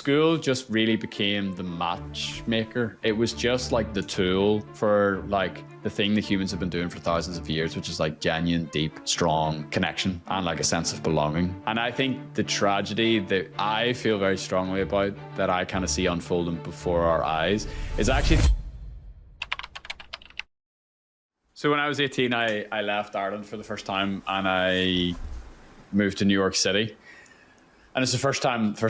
school just really became the matchmaker. It was just like the tool for like the thing that humans have been doing for thousands of years, which is like genuine, deep, strong connection and like a sense of belonging. And I think the tragedy that I feel very strongly about, that I kind of see unfolding before our eyes, is actually... So when I was 18, I left Ireland for the first time and I moved to New York City. And it's the first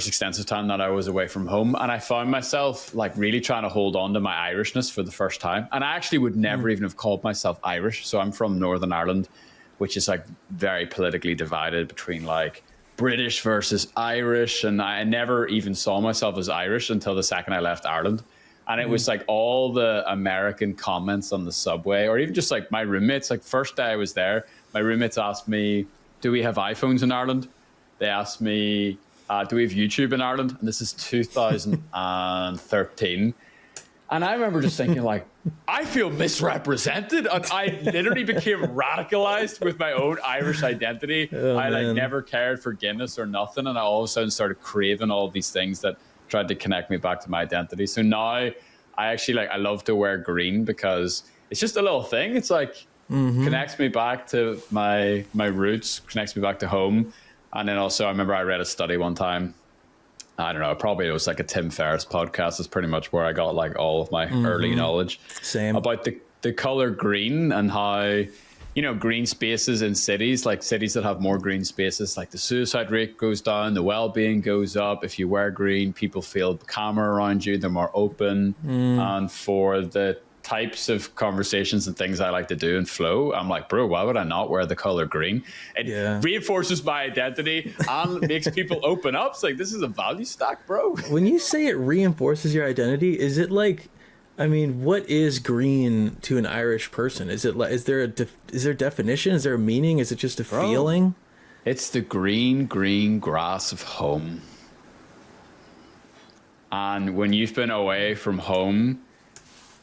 extensive time that I was away from home. And I found myself like really trying to hold on to my Irishness for the first time. And I actually would never even have called myself Irish. So I'm from Northern Ireland, which is like very politically divided between like British versus Irish. And I never even saw myself as Irish until the second I left Ireland. And it was like all the American comments on the subway, or even just like my roommates, like first day I was there, my roommates asked me, do we have iPhones in Ireland? They asked me, do we have YouTube in Ireland? And this is 2013. And I remember just thinking like, I feel misrepresented. And I literally became radicalized with my own Irish identity. I like never cared for Guinness or nothing. And I all of a sudden started craving all these things that tried to connect me back to my identity. So now I actually like, I love to wear green because it's just a little thing. It's like, connects me back to my roots, connects me back to home. And then also I remember I read a study one time, I don't know, probably it was like a Tim Ferriss podcast. Is pretty much where I got like all of my early knowledge. Same. About the color green and how, you know, green spaces in cities, like cities that have more green spaces, like the suicide rate goes down, the well-being goes up. If you wear green, people feel calmer around you, they're more open. And for the types of conversations and things I like to do and flow, I'm like, bro, why would I not wear the color green? It reinforces my identity and makes people open up. It's like, this is a value stack, bro. When you say it reinforces your identity, is it like, I mean, what is green to an Irish person? Is it like, is there a definition? Is there a meaning? Is it just a feeling? It's the green grass of home. And when you've been away from home,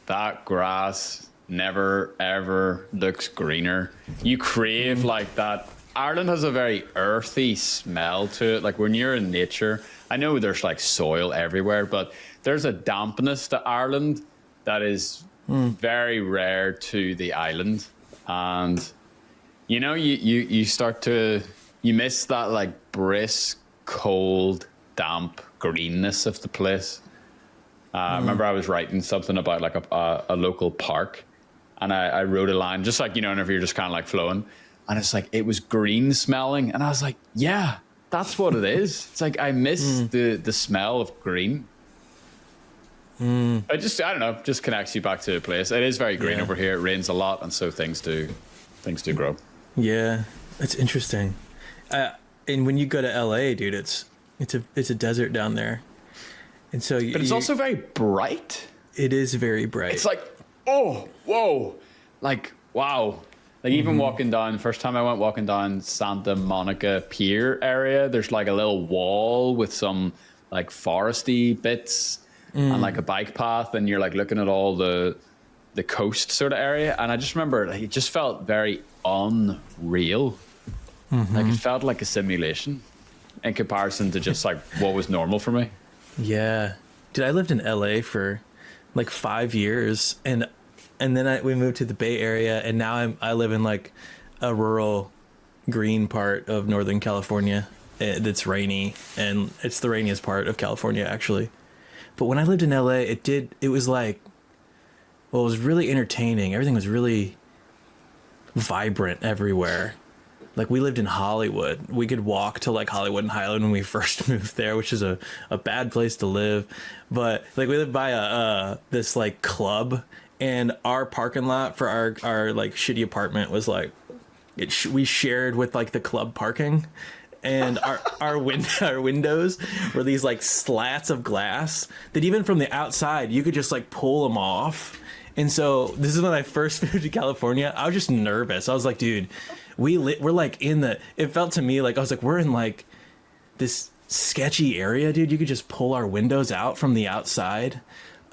that grass never ever looks greener. You crave like that. Ireland has a very earthy smell to it. Like when you're in nature, I know there's like soil everywhere, but there's a dampness to Ireland that is very rare to the island. And you know, you start to, you miss that like brisk, cold, damp greenness of the place. I remember I was writing something about like a local park, and I wrote a line, just like, you know, whenever you're just kind of like flowing, and it's like, it was green smelling. And I was like, yeah, that's what it is. It's like, I miss the smell of green. I don't know, just connects you back to a place. It is very green over here. It rains a lot. And so things do grow. Yeah, that's interesting. And when you go to LA, dude, it's a desert down there. And so but it's also very bright. It is very bright. It's like, oh, whoa, like, wow. Like even walking down, first time I went walking down Santa Monica Pier area, there's like a little wall with some like foresty bits and like a bike path, and you're like looking at all the coast sort of area. And I just remember like, it just felt very unreal. Like it felt like a simulation in comparison to just like what was normal for me. Yeah, dude, I lived in LA for like 5 years, and then we moved to the Bay Area, and now I live in like a rural green part of Northern California that's rainy, and it's the rainiest part of California actually. But when I lived in LA, it was like, well, it was really entertaining. Everything was really vibrant everywhere. Like we lived in Hollywood. We could walk to like Hollywood and Highland when we first moved there, which is a bad place to live. But like we lived by this like club, and our parking lot for our like shitty apartment was like, we shared with like the club parking, and our windows were these like slats of glass that even from the outside you could just like pull them off. And so this is when I first moved to California. I was just nervous. I was like, dude, we're like it felt to me like I was like, we're in like this sketchy area, dude. You could just pull our windows out from the outside.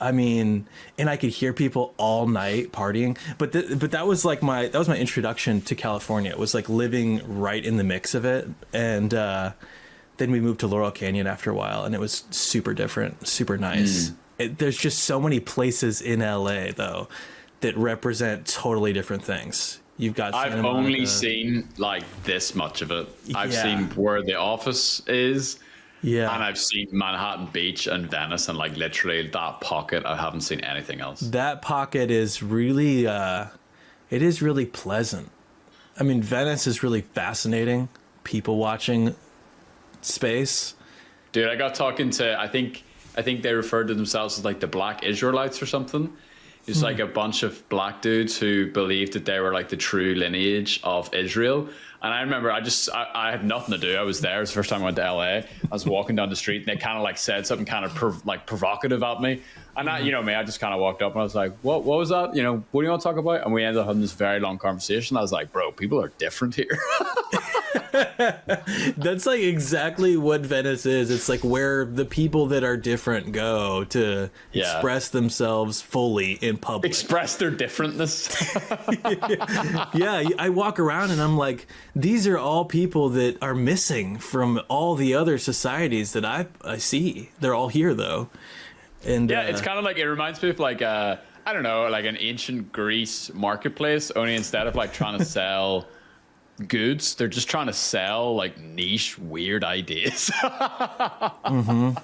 I mean, and I could hear people all night partying. But that was like my introduction to California. It was like living right in the mix of it. And then we moved to Laurel Canyon after a while, and it was super different, super nice. There's just so many places in LA though that represent totally different things. You've got I've only seen like this much of it. I've seen where the office is. Yeah. And I've seen Manhattan Beach and Venice, and like literally that pocket. I haven't seen anything else. That pocket is really it is really pleasant. I mean, Venice is really fascinating. People watching space. Dude, I got talking to, I think they referred to themselves as like the Black Israelites or something. It's like a bunch of black dudes who believed that they were like the true lineage of Israel. And I remember I had nothing to do. I was there. It was the first time I went to LA. I was walking down the street and they kind of like said something kind of provocative at me. And I, you know me, I just kind of walked up and I was like, what was that? You know, what do you want to talk about? And we ended up having this very long conversation. I was like, bro, people are different here. That's like exactly what Venice is. It's like where the people that are different go to express themselves fully in public. Express their differentness. Yeah, I walk around and I'm like, these are all people that are missing from all the other societies that I see. They're all here though. And yeah, it's kind of like, it reminds me of like I don't know, like an ancient Greece marketplace, only instead of like trying to sell goods, they're just trying to sell like niche weird ideas. An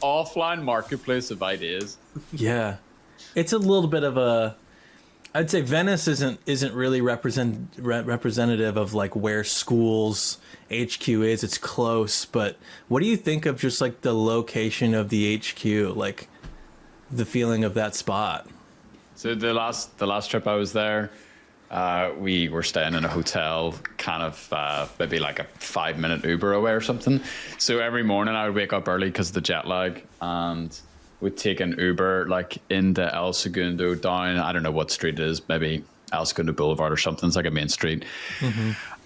offline marketplace of ideas. Yeah, it's a little bit of a, I'd say Venice isn't really representative of like where Skool's HQ is. It's close, but what do you think of just like the location of the HQ, like the feeling of that spot? So the last trip I was there, we were staying in a hotel kind of maybe like a 5-minute Uber away or something. So every morning I would wake up early because of the jet lag, and would take an Uber like into El Segundo down, I don't know what street it is, maybe El Segundo Boulevard or something. It's like a main street.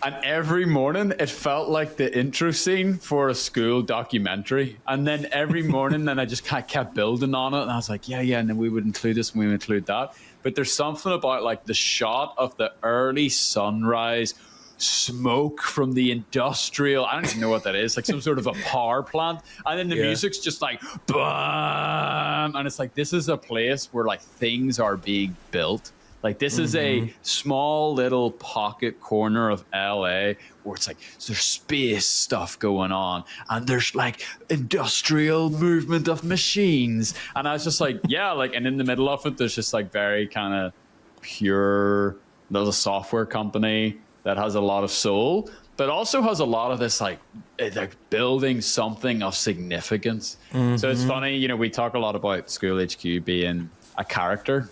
And every morning it felt like the intro scene for a school documentary. And then every morning then I just kind of kept building on it, and I was like, yeah, and then we would include this and we would include that. But there's something about like the shot of the early sunrise, smoke from the industrial, I don't even know what that is, like some sort of a power plant, and then the music's just like bam, and it's like, this is a place where like things are being built. Like this is a small little pocket corner of LA where it's like there's space stuff going on, and there's like industrial movement of machines, and I was just like, yeah, like, and in the middle of it there's just like very kind of pure, there's a software company that has a lot of soul, but also has a lot of this like building something of significance. So it's funny, you know, we talk a lot about Skool HQ being a character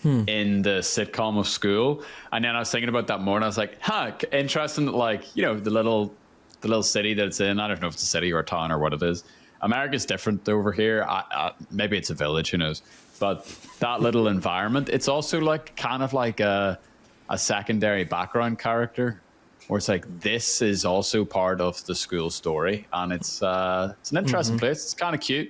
in the sitcom of Skool, and then I was thinking about that more, and I was like, interesting that, like, you know, the little city that it's in, I don't know if it's a city or a town or what it is. America's different over here. Maybe it's a village, who knows? But that little environment, it's also like kind of like a secondary background character, where it's like, this is also part of the Skool story, and it's an interesting place. It's kind of cute,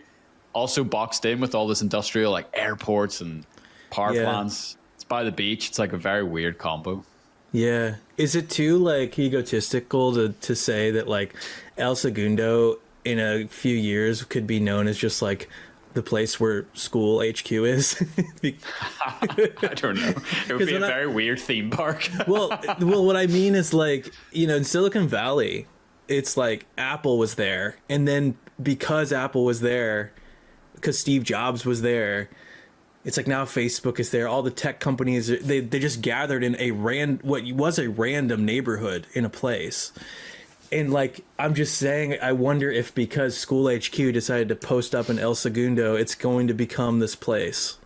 also boxed in with all this industrial like airports and power plants. It's by the beach. It's like a very weird combo. Yeah. Is it too like egotistical to say that like El Segundo in a few years could be known as just like the place where Skool HQ is? I don't know. It would be a very weird theme park. well, what I mean is, like, you know, in Silicon Valley, it's like Apple was there, and then because Apple was there, because Steve Jobs was there, it's like now Facebook is there. All the tech companies, they just gathered in what was a random neighborhood in a place. And like, I'm just saying, I wonder if because Skool HQ decided to post up in El Segundo, it's going to become this place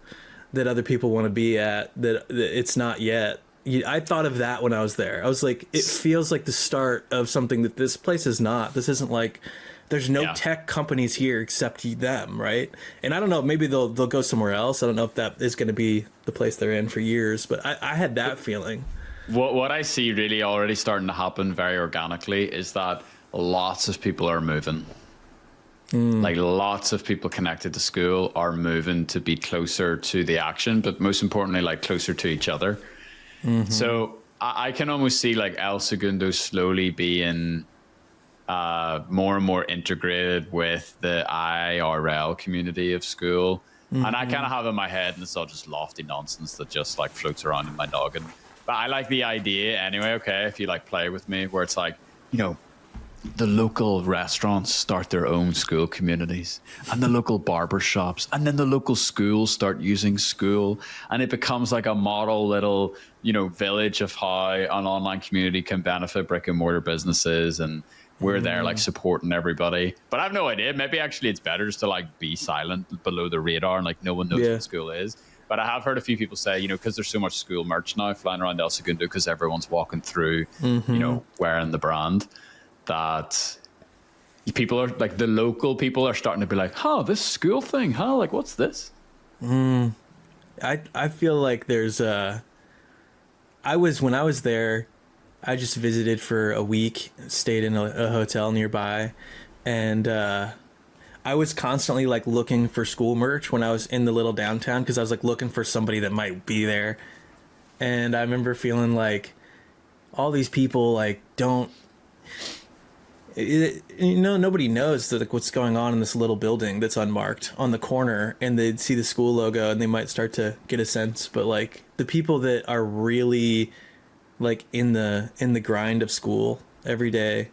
that other people want to be at, that it's not yet. I thought of that when I was there. I was like, it feels like the start of something that this place is not. This isn't like, there's no tech companies here except them, right? And I don't know, maybe they'll go somewhere else. I don't know if that is going to be the place they're in for years, but I had that feeling. What I see really already starting to happen very organically is that lots of people are moving. Like lots of people connected to Skool are moving to be closer to the action, but most importantly, like closer to each other. So I can almost see like El Segundo slowly being more and more integrated with the IRL community of school. And I kind of have in my head, and it's all just lofty nonsense that just like floats around in my noggin. But I like the idea anyway, okay, if you like play with me, where it's like, you know, the local restaurants start their own school communities, and the local barber shops, and then the local schools start using Skool, and it becomes like a model little, you know, village of how an online community can benefit brick and mortar businesses, and we're there like supporting everybody. But I have no idea. Maybe actually it's better just to like be silent below the radar and like no one knows what Skool is. But I have heard a few people say, you know, because there's so much Skool merch now flying around El Segundo, because everyone's walking through, you know, wearing the brand, that people are like, the local people are starting to be like, oh, this Skool thing, huh? Like, what's this? I feel like there's when I was there, I just visited for a week, stayed in a hotel nearby, and I was constantly like looking for Skool merch when I was in the little downtown, because I was like looking for somebody that might be there. And I remember feeling like all these people like don't, you know, nobody knows that like what's going on in this little building that's unmarked on the corner, and they'd see the Skool logo and they might start to get a sense. But like the people that are really like in the grind of Skool every day,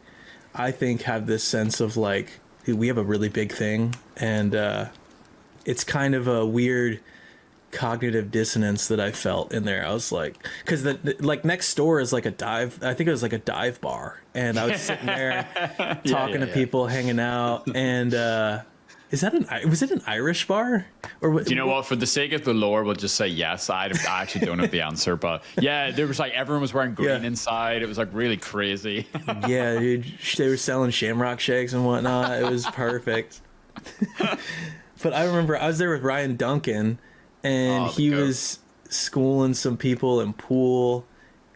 I think have this sense of like, we have a really big thing, and it's kind of a weird cognitive dissonance that I felt in there. I was like, because like next door is like a dive, I think it was like a dive bar, and I was sitting there talking to people, hanging out, and was it an Irish bar? Or do you know what? For the sake of the lore, we'll just say yes. I actually don't know the answer, but yeah, there was like everyone was wearing green inside. It was like really crazy. Yeah, dude, they were selling Shamrock shakes and whatnot. It was perfect. But I remember I was there with Ryan Duncan, and he was schooling some people in pool.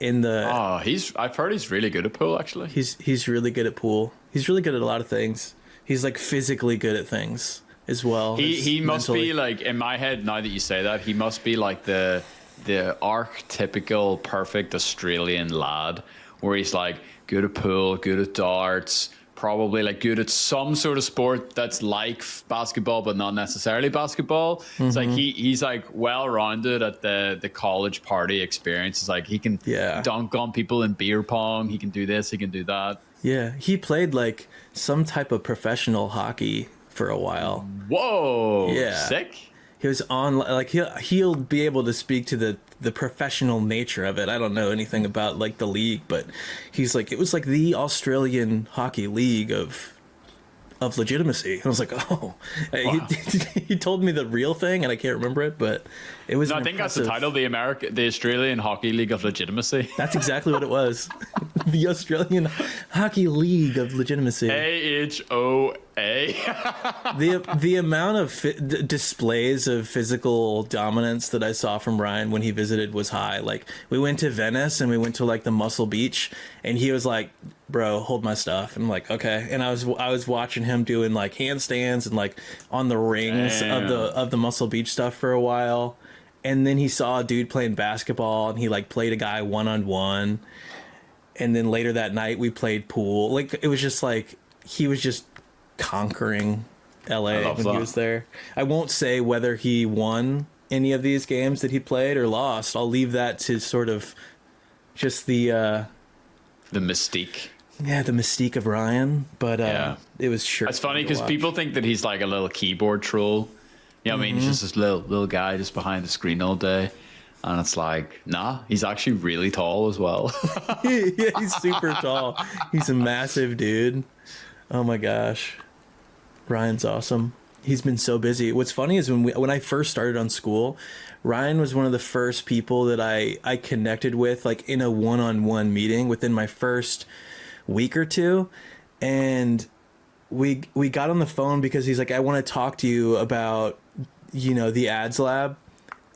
I've heard he's really good at pool. Actually, he's really good at pool. He's really good at a lot of things. He's like physically good at things as well. He must be like, in my head now that you say that, he must be like the archetypical perfect Australian lad, where he's like good at pool, good at darts, probably like good at some sort of sport that's like basketball but not necessarily basketball. It's like he's like well rounded at the college party experience. It's like he can dunk on people in beer pong, he can do this, he can do that. Yeah, he played like some type of professional hockey for a while. Whoa, yeah, sick. He was on like he'll be able to speak to the professional nature of it. I don't know anything about like the league, but he's like, it was like the Australian Hockey League of legitimacy. And I was like, oh, wow. He told me the real thing, and I can't remember it, but it was. No, I think that's the title, the Australian Hockey League of Legitimacy. That's exactly what it was. The Australian Hockey League of Legitimacy. AHOA. The amount of displays of physical dominance that I saw from Ryan when he visited was high. Like, we went to Venice and we went to like the Muscle Beach, and he was like, bro, hold my stuff. And I'm like, okay. And I was watching him doing like handstands and like on the rings of the Muscle Beach stuff for a while. And then he saw a dude playing basketball, and he like played a guy 1-on-1. And then later that night we played pool. Like, it was just like, he was just conquering LA when he was there. I won't say whether he won any of these games that he played or lost. I'll leave that to sort of just the mystique. Yeah, the mystique of Ryan. But it was sure. It's funny because people think that he's like a little keyboard troll. You know what I mean? He's just this little guy just behind the screen all day. And it's like, nah, he's actually really tall as well. Yeah, he's super tall. He's a massive dude. Oh my gosh. Ryan's awesome. He's been so busy. What's funny is when I first started on Skool, Ryan was one of the first people that I connected with, like in a one-on-one meeting within my first week or two. And we got on the phone because he's like, I want to talk to you about, you know, the ads lab.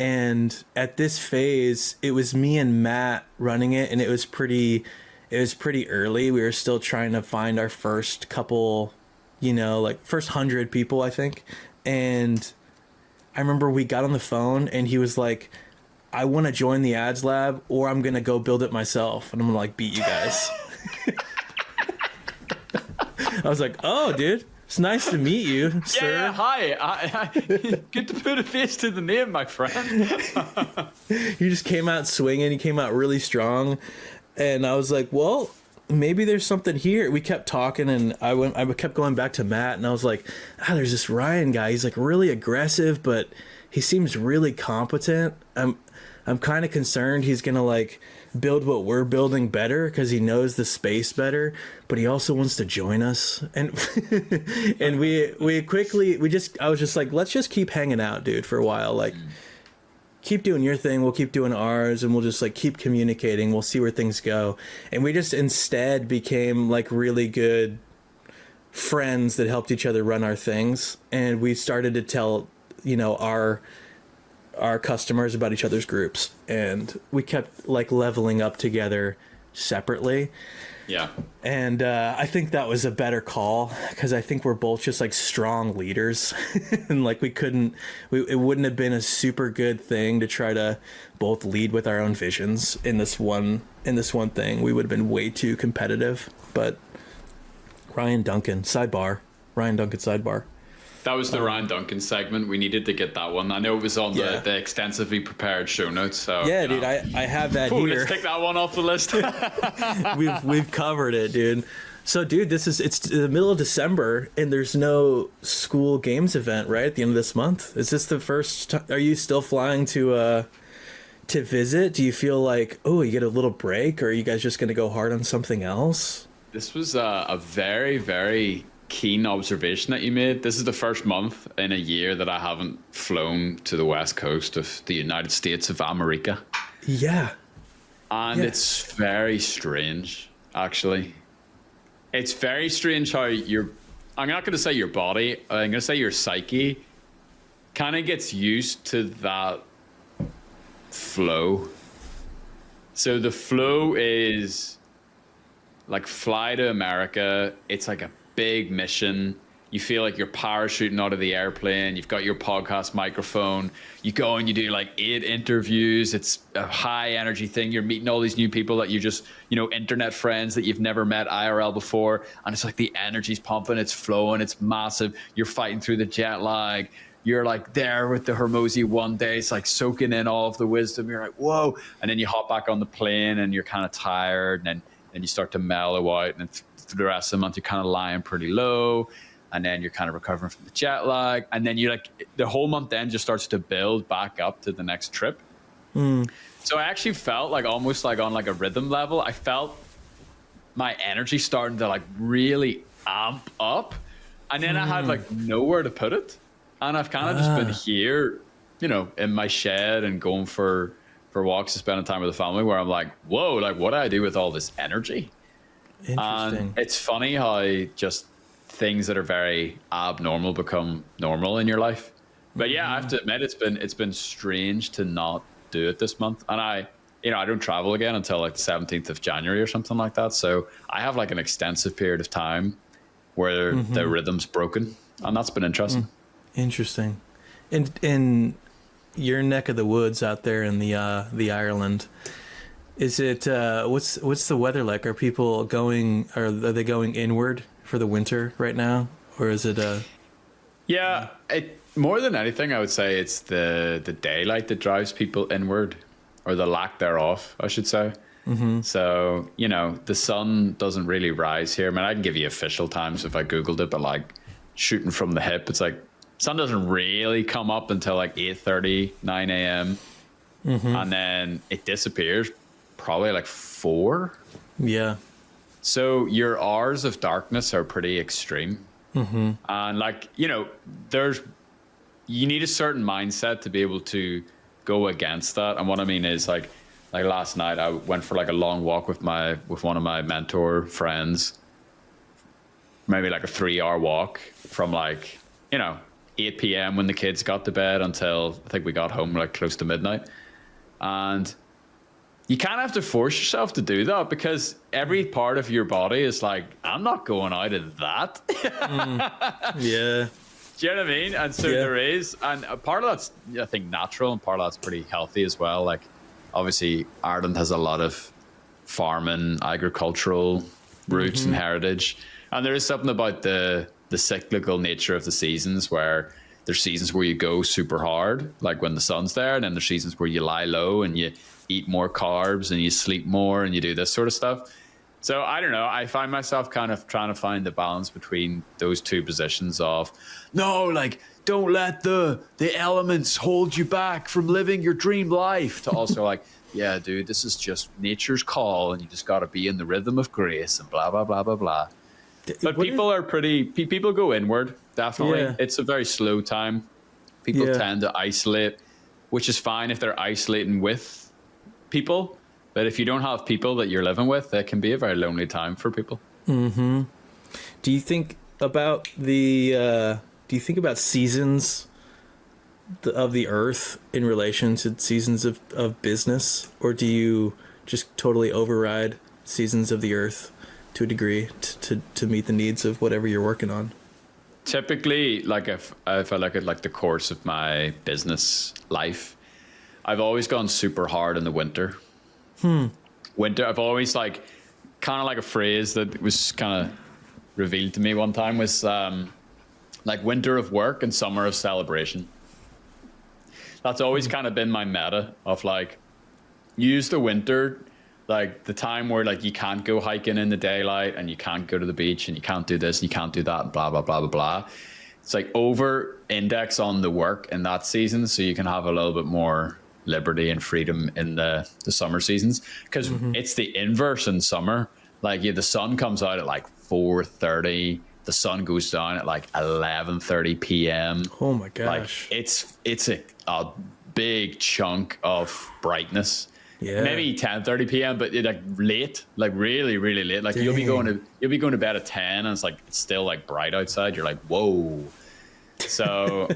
And at this phase, it was me and Matt running it, and it was pretty early. We were still trying to find our first couple, you know, like first 100 people, I think. And I remember we got on the phone, and he was like, I want to join the ads lab, or I'm going to go build it myself. And I'm going to like beat you guys. I was like, oh, dude, it's nice to meet you, sir. Yeah, hi. Good to put a face to the name, my friend. You just came out swinging. You came out really strong. And I was like, well, maybe there's something here. We kept talking, and I kept going back to Matt, and I was like, there's this Ryan guy. He's like really aggressive, but he seems really competent. I'm kind of concerned he's going to like build what we're building better because he knows the space better, but he also wants to join us. And and I was just like, let's just keep hanging out, dude, for a while. Like, keep doing your thing, we'll keep doing ours, and we'll just like keep communicating. We'll see where things go. And we just instead became like really good friends that helped each other run our things. And we started to tell, our customers about each other's groups, and we kept like leveling up together separately. Yeah. And I think that was a better call, because I think we're both just like strong leaders and like it wouldn't have been a super good thing to try to both lead with our own visions in this one thing. We would have been way too competitive. But Ryan Duncan sidebar. That was the Ryan Duncan segment. We needed to get that one. I know it was on the extensively prepared show notes. So yeah, dude, I have that here. Let's take that one off the list. We've covered it, dude. So, dude, it's the middle of December, and there's no school games event, right, at the end of this month. Is this the first time? Are you still flying to visit? Do you feel like, you get a little break, or are you guys just going to go hard on something else? This was a very, very keen observation that you made. This is the first month in a year that I haven't flown to the west coast of the United States of America. Yeah. And it's very strange, actually. It's very strange how I'm not going to say your body, I'm going to say your psyche kind of gets used to that flow. So the flow is like fly to America. It's like a big mission. You feel like you're parachuting out of the airplane. You've got your podcast microphone. You go and you do like 8 interviews. It's a high energy thing. You're meeting all these new people that you just, internet friends that you've never met IRL before. And it's like the energy's pumping. It's flowing. It's massive. You're fighting through the jet lag. You're like there with the Hormozy one day. It's like soaking in all of the wisdom. You're like, whoa. And then you hop back on the plane and you're kind of tired. And then you start to mellow out. And through the rest of the month, you're kind of lying pretty low. And then you're kind of recovering from the jet lag. And then the whole month then just starts to build back up to the next trip. So I actually felt like almost like on like a rhythm level, I felt my energy starting to like really amp up. And then I had like nowhere to put it. And I've kind of just been here, in my shed and going for walks and spending time with the family, where I'm like, whoa, like what do I do with all this energy? Interesting. And it's funny how just things that are very abnormal become normal in your life. But yeah, I have to admit, it's been strange to not do it this month. And I don't travel again until like the 17th of January or something like that. So I have like an extensive period of time where the rhythm's broken, and that's been interesting. Interesting. In your neck of the woods out there in the Ireland, is it what's the weather like? Are people going? Are they going inward for the winter right now, or is it Yeah, more than anything, I would say it's the daylight that drives people inward, or the lack thereof, I should say. So the sun doesn't really rise here. I mean, I can give you official times if I Googled it, but like shooting from the hip, it's like sun doesn't really come up until like 8:30, 9 a.m. And then it disappears probably like 4. Yeah. So your hours of darkness are pretty extreme. And like, you need a certain mindset to be able to go against that. And what I mean is like last night I went for like a long walk with one of my mentor friends, maybe like a 3-hour walk from like, 8 p.m. when the kids got to bed until I think we got home like close to midnight. And you kind of have to force yourself to do that, because every part of your body is like, I'm not going out of that. Yeah. Do you know what I mean? And so there is, and a part of that's, I think, natural, and part of that's pretty healthy as well. Like, obviously, Ireland has a lot of farming, agricultural roots and heritage, And there is something about the cyclical nature of the seasons, where there's seasons where you go super hard, like when the sun's there, and then there's seasons where you lie low and you eat more carbs and you sleep more and you do this sort of stuff. So I don't know. I find myself kind of trying to find the balance between those two positions of, no, like, don't let the elements hold you back from living your dream life, to also like, yeah, dude, this is just nature's call and you just got to be in the rhythm of grace and blah, blah, blah, blah, blah. But people go inward, definitely. Yeah. It's a very slow time. People tend to isolate, which is fine if they're isolating with people. But if you don't have people that you're living with, it can be a very lonely time for people. Mm-hmm. Do you think about seasons of the earth in relation to seasons of business? Or do you just totally override seasons of the earth to a degree to meet the needs of whatever you're working on? Typically, like if I look at like the course of my business life, I've always gone super hard in the winter. Winter, I've always like, kind of like a phrase that was kind of revealed to me one time was like winter of work and summer of celebration. That's always kind of been my meta of like, use the winter, like the time where like you can't go hiking in the daylight and you can't go to the beach and you can't do this and you can't do that and blah, blah, blah, blah, blah. It's like over index on the work in that season so you can have a little bit more liberty and freedom in the summer seasons, because it's the inverse in summer. Like the sun comes out at like 4:30, the sun goes down at like 11:30 p.m. Oh my gosh. Like it's a big chunk of brightness. Yeah, maybe 10:30 p.m. but like late, like really, really late. Like you'll be going to bed at 10 and it's like it's still like bright outside. You're like, whoa. So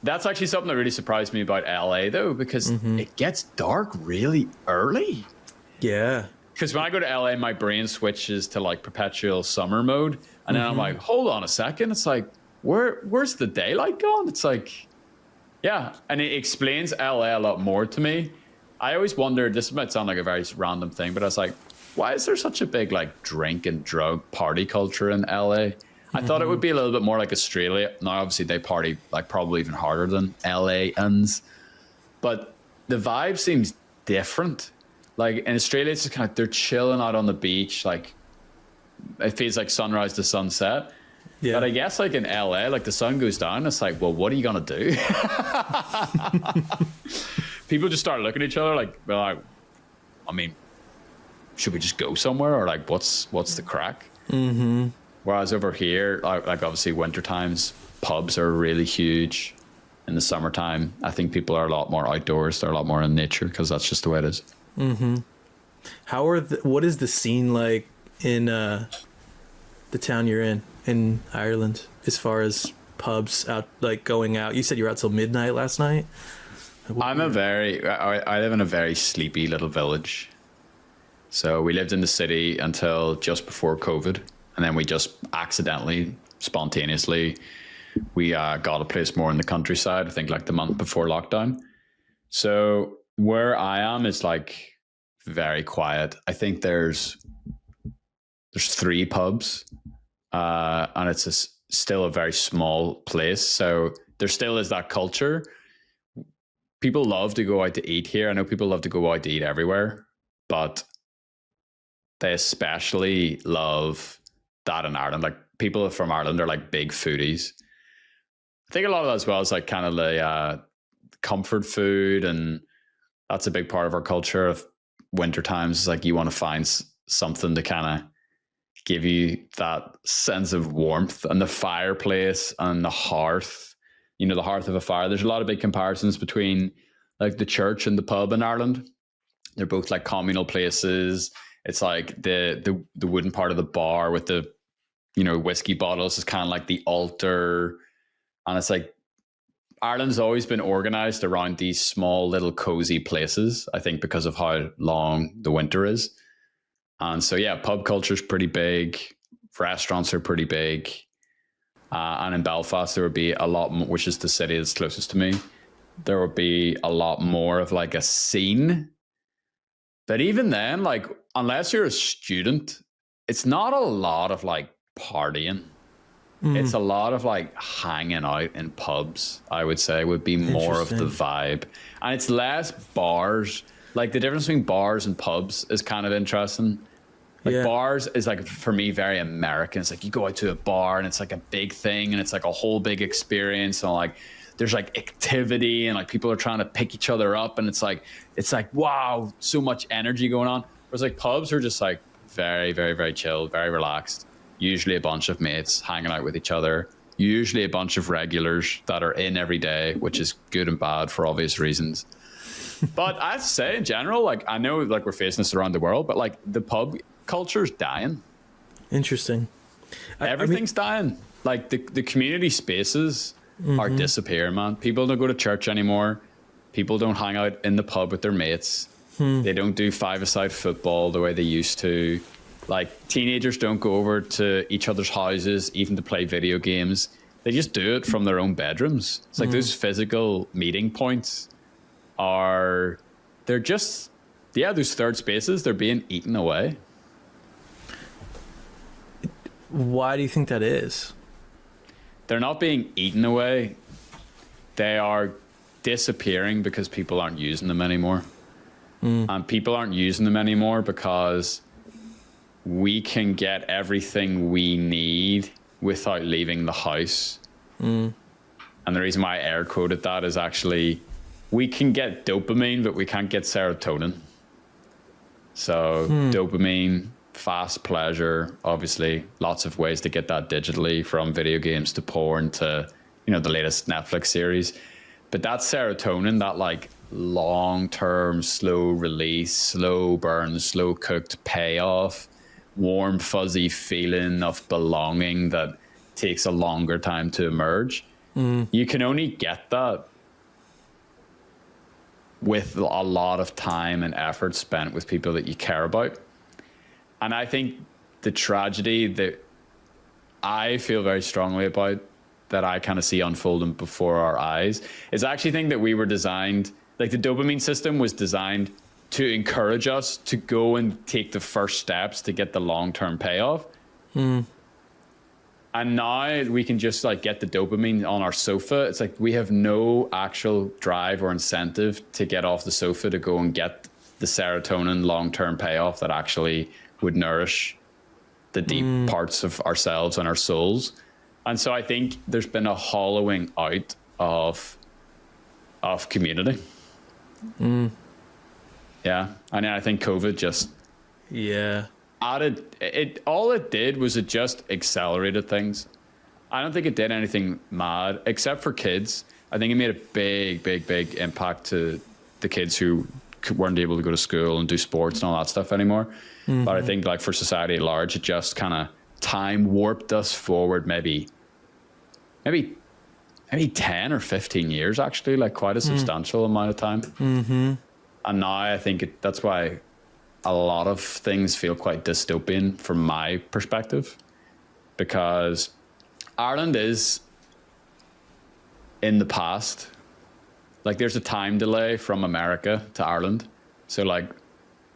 that's actually something that really surprised me about LA though, because it gets dark really early. Yeah. Because when I go to LA, my brain switches to like perpetual summer mode. And then I'm like, hold on a second. It's like, where's the daylight gone? It's like, yeah. And it explains LA a lot more to me. I always wondered, this might sound like a very random thing, but I was like, why is there such a big like drink and drug party culture in LA? I thought it would be a little bit more like Australia. Now, obviously, they party like probably even harder than LAans, but the vibe seems different. Like in Australia, it's just kind of they're chilling out on the beach. Like it feels like sunrise to sunset. Yeah. But I guess like in LA, like the sun goes down. It's like, well, what are you gonna do? People just start looking at each other like, well, I mean, should we just go somewhere, or like, what's the crack? Whereas over here, like obviously winter times, pubs are really huge. In the summertime, I think people are a lot more outdoors. They're a lot more in nature because that's just the way it is. What is the scene like in the town you're in Ireland, as far as pubs out, like going out? You said you were out till midnight last night. I live in a very sleepy little village. So we lived in the city until just before COVID. And then we just accidentally, spontaneously, we got a place more in the countryside, I think like the month before lockdown. So where I am is like very quiet. I think there's 3 pubs and it's still a very small place. So there still is that culture. People love to go out to eat here. I know people love to go out to eat everywhere, but they especially love that in Ireland. Like people from Ireland are like big foodies. I think a lot of that as well is like kind of the comfort food, and that's a big part of our culture of winter times. Is like you want to find something to kind of give you that sense of warmth, and the fireplace and the hearth, you know, the hearth of a fire. There's a lot of big comparisons between like the church and the pub in Ireland. They're both like communal places. It's like the wooden part of the bar with the, you know, whiskey bottles is kind of like the altar. And it's like Ireland's always been organized around these small little cozy places, I think because of how long the winter is. And so, yeah, pub culture is pretty big. Restaurants are pretty big. And in Belfast, there would be a lot more, which is the city that's closest to me. There would be a lot more of like a scene. But even then, like, unless you're a student, it's not a lot of like partying. It's a lot of like hanging out in pubs, I would say, would be more of the vibe. And it's less bars. Like the difference between bars and pubs is kind of interesting. Like bars is like, for me, very American. It's like you go out to a bar and it's like a big thing and it's like a whole big experience. And like, there's like activity and like people are trying to pick each other up. And it's like, wow, so much energy going on. Whereas like pubs are just like very, very, very chill, very relaxed. Usually a bunch of mates hanging out with each other. Usually a bunch of regulars that are in every day, which is good and bad for obvious reasons. But I'd say in general, like I know like we're facing this around the world, but like the pub culture's dying. Interesting. Everything's dying. Like the community spaces are disappearing, man. People don't go to church anymore. People don't hang out in the pub with their mates. They don't do five-a-side football the way they used to. Like teenagers don't go over to each other's houses even to play video games. They just do it from their own bedrooms. It's like those physical meeting points they're just, those third spaces, they're being eaten away. Why do you think that is? They're not being eaten away. They are disappearing because people aren't using them anymore. And people aren't using them anymore because we can get everything we need without leaving the house. And the reason why I air quoted that is actually we can get dopamine, but we can't get serotonin. So dopamine, fast pleasure, obviously lots of ways to get that digitally, from video games to porn to, the latest Netflix series. But that serotonin, that like long-term, slow release, slow burn, slow cooked payoff, warm, fuzzy feeling of belonging that takes a longer time to emerge. You can only get that with a lot of time and effort spent with people that you care about. And I think the tragedy that I feel very strongly about, that I kind of see unfolding before our eyes, is I actually think that we were designed, like the dopamine system was designed to encourage us to go and take the first steps to get the long-term payoff. And now we can just like get the dopamine on our sofa. It's like we have no actual drive or incentive to get off the sofa to go and get the serotonin long-term payoff that actually would nourish the deep parts of ourselves and our souls. And so I think there's been a hollowing out of community. Yeah. And I think COVID just added it. All it did was it just accelerated things. I don't think it did anything mad, except for kids. I think it made a big impact to the kids who weren't able to go to school and do sports and all that stuff anymore. But I think like for society at large, it just kind of time warped us forward maybe 10 or 15 years, actually, like quite a substantial amount of time. And now I think that's why a lot of things feel quite dystopian from my perspective, because Ireland is in the past. Like there's a time delay from America to Ireland. So like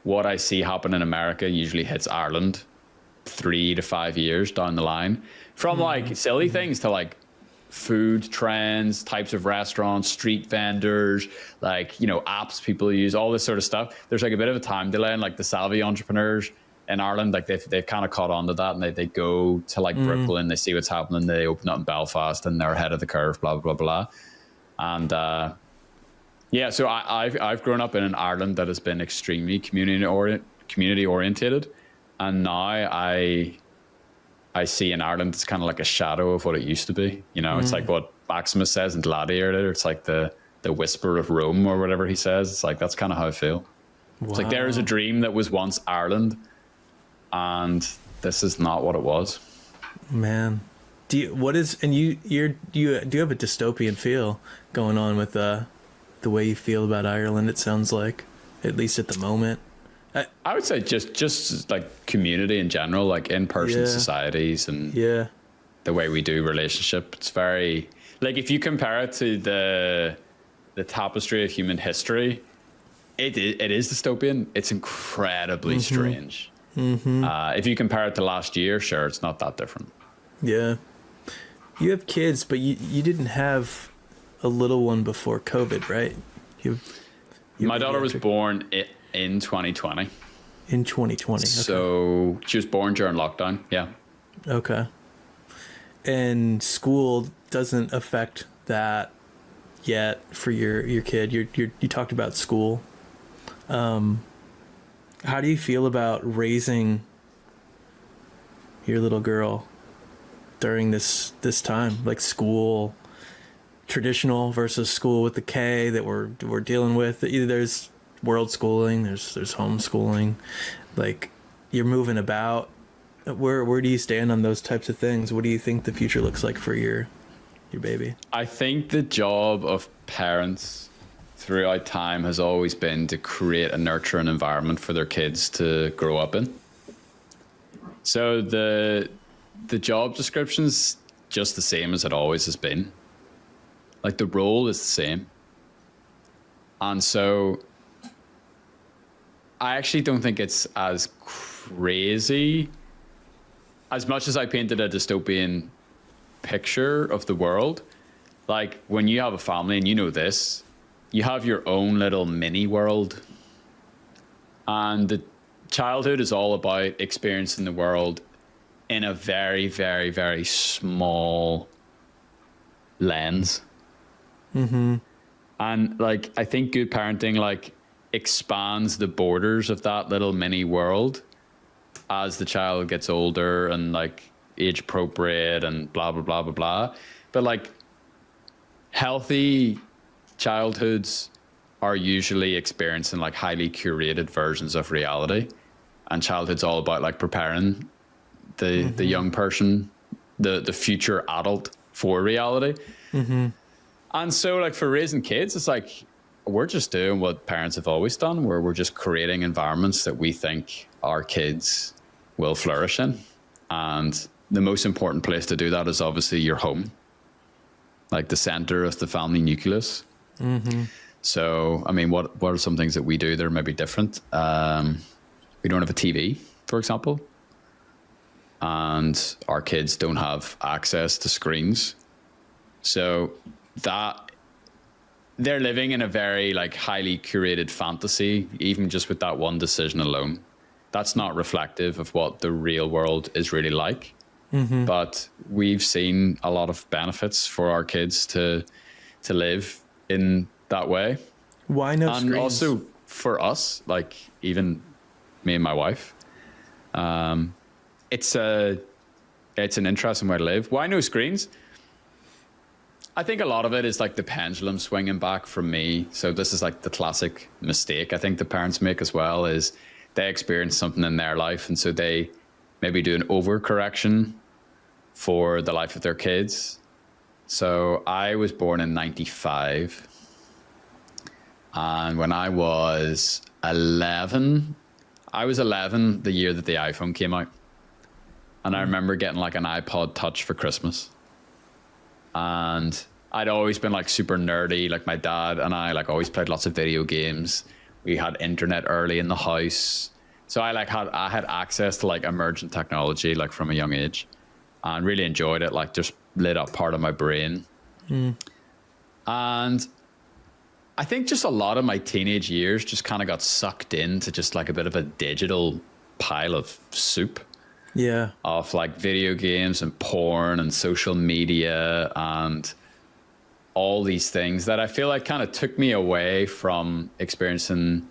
what I see happen in America usually hits Ireland 3 to 5 years down the line, from like silly things to like food trends, types of restaurants, street vendors, like, apps people use, all this sort of stuff. There's like a bit of a time delay, and like the savvy entrepreneurs in Ireland, like they've kind of caught on to that, and they go to like Brooklyn, they see what's happening, they open up in Belfast and they're ahead of the curve, blah, blah, blah, blah. And so I've grown up in an Ireland that has been extremely community oriented. And now I see in Ireland, it's kind of like a shadow of what it used to be. It's like what Maximus says in Gladiator. It's like the whisper of Rome or whatever he says. It's like, that's kind of how I feel. Wow. It's like there is a dream that was once Ireland, and this is not what it was. Man, do you have a dystopian feel going on with the way you feel about Ireland? It sounds like, at least at the moment. I would say just like community in general, like in-person societies and the way we do relationship. It's very, like, if you compare it to the tapestry of human history, it is dystopian. It's incredibly strange. If you compare it to last year, sure, it's not that different. Yeah. You have kids, but you didn't have a little one before COVID, right? My daughter was born in 2020. In 2020. Okay. So she was born during lockdown. Yeah. Okay. And school doesn't affect that yet for your kid. You talked about school. How do you feel about raising your little girl during this time, like school, traditional versus school with the K that we're dealing with? Either there's world schooling, there's homeschooling, like you're moving about. Where do you stand on those types of things? What do you think the future looks like for your baby? I think the job of parents throughout time has always been to create and nurture an environment for their kids to grow up in. So the job description's just the same as it always has been. Like the role is the same. And so I actually don't think it's as crazy as much as I painted a dystopian picture of the world. Like when you have a family, and you know this, you have your own little mini world. And the childhood is all about experiencing the world in a very, very, very small lens. And like, I think good parenting like expands the borders of that little mini world as the child gets older and like age appropriate and blah, blah, blah, blah, blah. But like healthy childhoods are usually experiencing like highly curated versions of reality, and childhood's all about like preparing the young person, the future adult for reality. And so like for raising kids, it's like we're just doing what parents have always done, where we're just creating environments that we think our kids will flourish in. And the most important place to do that is obviously your home, like the center of the family nucleus. So, I mean, what are some things that we do that are maybe different? We don't have a TV, for example, and our kids don't have access to screens. So that they're living in a very like highly curated fantasy, even just with that one decision alone. That's not reflective of what the real world is really like. But we've seen a lot of benefits for our kids to live in that way. Why no and screens? Also for us, like even me and my wife, it's an interesting way to live. Why no screens? I think a lot of it is like the pendulum swinging back from me. So this is like the classic mistake I think the parents make as well, is they experience something in their life, and so they maybe do an overcorrection for the life of their kids. So I was born in 95. And when I was 11 the year that the iPhone came out. And I remember getting like an iPod Touch for Christmas. And I'd always been like super nerdy. Like my dad and I like always played lots of video games. We had internet early in the house. So I had access to like emergent technology like from a young age, and really enjoyed it, like just lit up part of my brain. And I think just a lot of my teenage years just kind of got sucked into just like a bit of a digital pile of soup. Yeah. Of like video games and porn and social media and all these things that I feel like kind of took me away from experiencing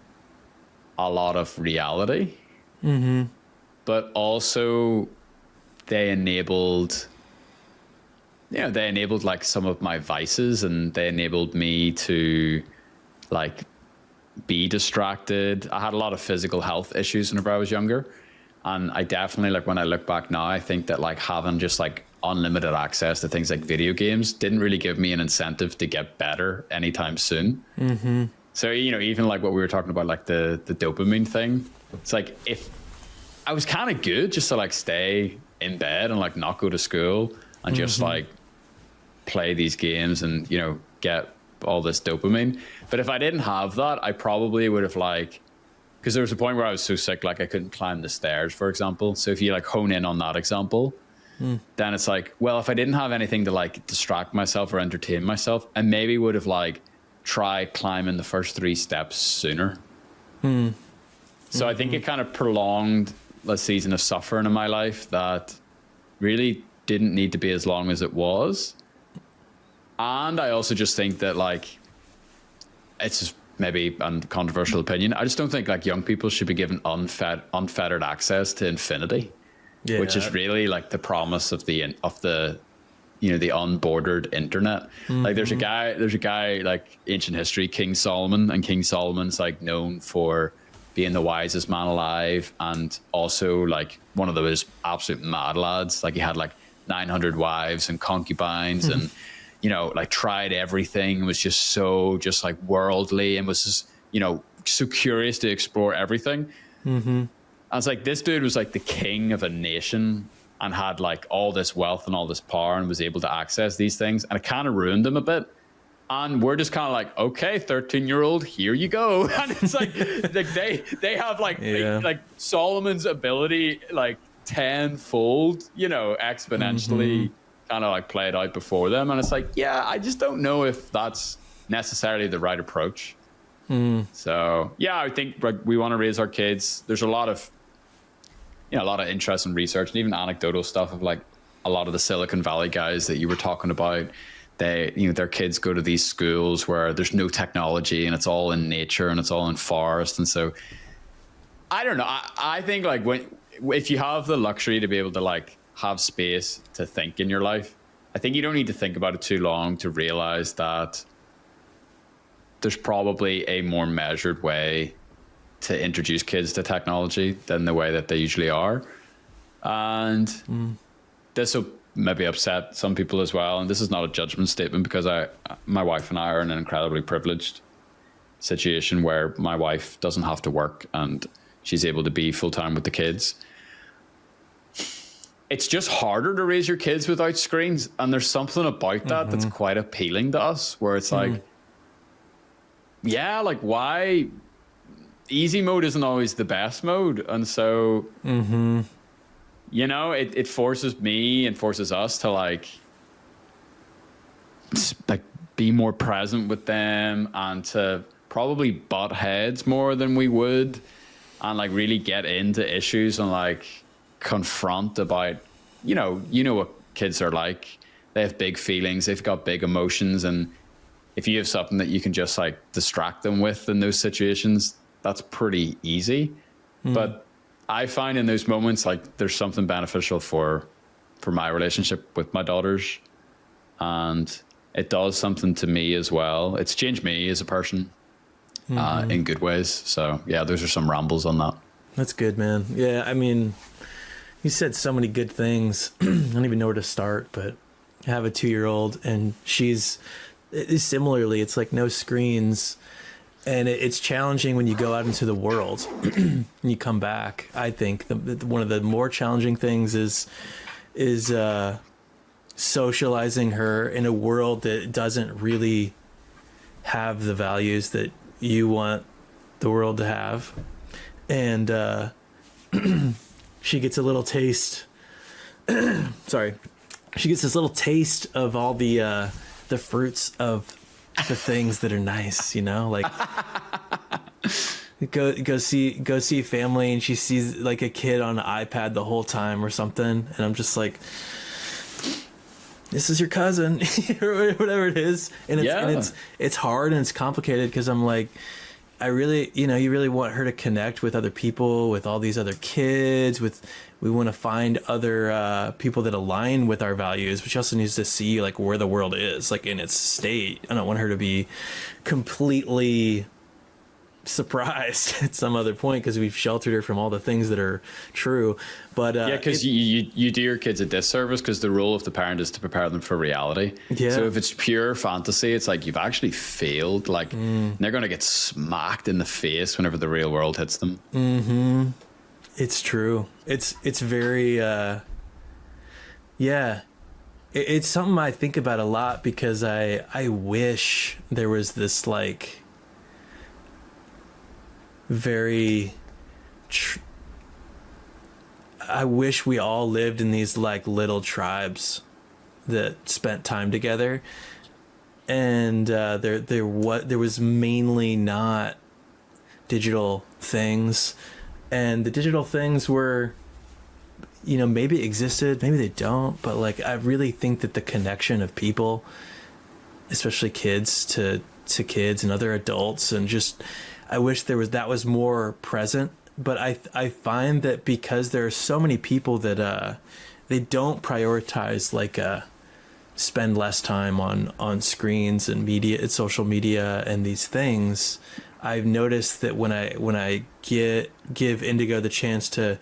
a lot of reality. But also they enabled like some of my vices, and they enabled me to like be distracted. I had a lot of physical health issues whenever I was younger. And I definitely, like when I look back now, I think that like having just like unlimited access to things like video games didn't really give me an incentive to get better anytime soon. So, you know, even like what we were talking about, like the dopamine thing, it's like if I was kind of good just to like stay in bed and like not go to school and just like play these games and, you know, get all this dopamine. But if I didn't have that, I probably would have like because there was a point where I was so sick, like I couldn't climb the stairs, for example. So if you like hone in on that example, then it's like, well, if I didn't have anything to like distract myself or entertain myself, I maybe would have like tried climbing the first 3 steps sooner. So I think it kind of prolonged a season of suffering in my life that really didn't need to be as long as it was. And I also just think that like, it's just maybe a controversial opinion. I just don't think like young people should be given unfettered access to infinity, which is really like the promise of the you know, the unbordered internet. Like there's a guy like ancient history, King Solomon, and King Solomon's like known for being the wisest man alive, and also like one of those absolute mad lads. Like he had like 900 wives and concubines and, you know, like tried everything, was just like worldly, and was just, you know, so curious to explore everything. I was like, this dude was like the king of a nation and had like all this wealth and all this power and was able to access these things. And it kind of ruined him a bit. And we're just kind of like, okay, 13-year-old, here you go. And it's like, they have like Solomon's ability, like tenfold, you know, exponentially kind of like played out before them. And it's like, yeah, I just don't know if that's necessarily the right approach. So yeah, I think like we want to raise our kids. There's a lot of interest in research and even anecdotal stuff of like a lot of the Silicon Valley guys that you were talking about. They, you know, their kids go to these schools where there's no technology and it's all in nature and it's all in forest. And so I don't know. I think like if you have the luxury to be able to like have space to think in your life, I think you don't need to think about it too long to realize that there's probably a more measured way to introduce kids to technology than the way that they usually are. And this will maybe upset some people as well. And this is not a judgment statement, because my wife and I are in an incredibly privileged situation where my wife doesn't have to work and she's able to be full-time with the kids. It's just harder to raise your kids without screens. And there's something about that that's quite appealing to us, where it's like, yeah, like why easy mode isn't always the best mode. And so, you know, it forces me and forces us to like be more present with them and to probably butt heads more than we would, and like really get into issues and like confront about, you know what kids are like. They have big feelings, they've got big emotions, and if you have something that you can just like distract them with in those situations, that's pretty easy. But I find in those moments, like there's something beneficial for my relationship with my daughters, and it does something to me as well. It's changed me as a person in good ways. So yeah, those are some rambles on that. That's good, man. Yeah, I mean, you said so many good things. I don't even know where to start, but I have a 2-year-old, and similarly, it's like no screens. And it's challenging when you go out into the world and you come back. I think one of the more challenging things is socializing her in a world that doesn't really have the values that you want the world to have. And she gets a little taste. Sorry. She gets this little taste of all the fruits of the things that are nice, you know, like go see family, and she sees like a kid on an iPad the whole time or something, and I'm just like, this is your cousin or whatever it is, and it's hard and it's complicated, because I'm like, I really, you really want her to connect with other people, with all these other kids, we want to find other people that align with our values, but she also needs to see like where the world is, like in its state. I don't want her to be completely surprised at some other point, because we've sheltered her from all the things that are true. But yeah, because you do your kids a disservice, because the role of the parent is to prepare them for reality. Yeah. So if it's pure fantasy, it's like you've actually failed. Like they're going to get smacked in the face whenever the real world hits them. It's true. It's very it's something I think about a lot, because I wish there was this like very I wish we all lived in these like little tribes that spent time together, and there was mainly not digital things, and the digital things were, you know, maybe existed, maybe they don't, but like I really think that the connection of people, especially kids to kids and other adults, and just I wish that was more present. But I find that because there are so many people that they don't prioritize like spend less time on screens and media, social media and these things. I've noticed that when I give Indigo the chance to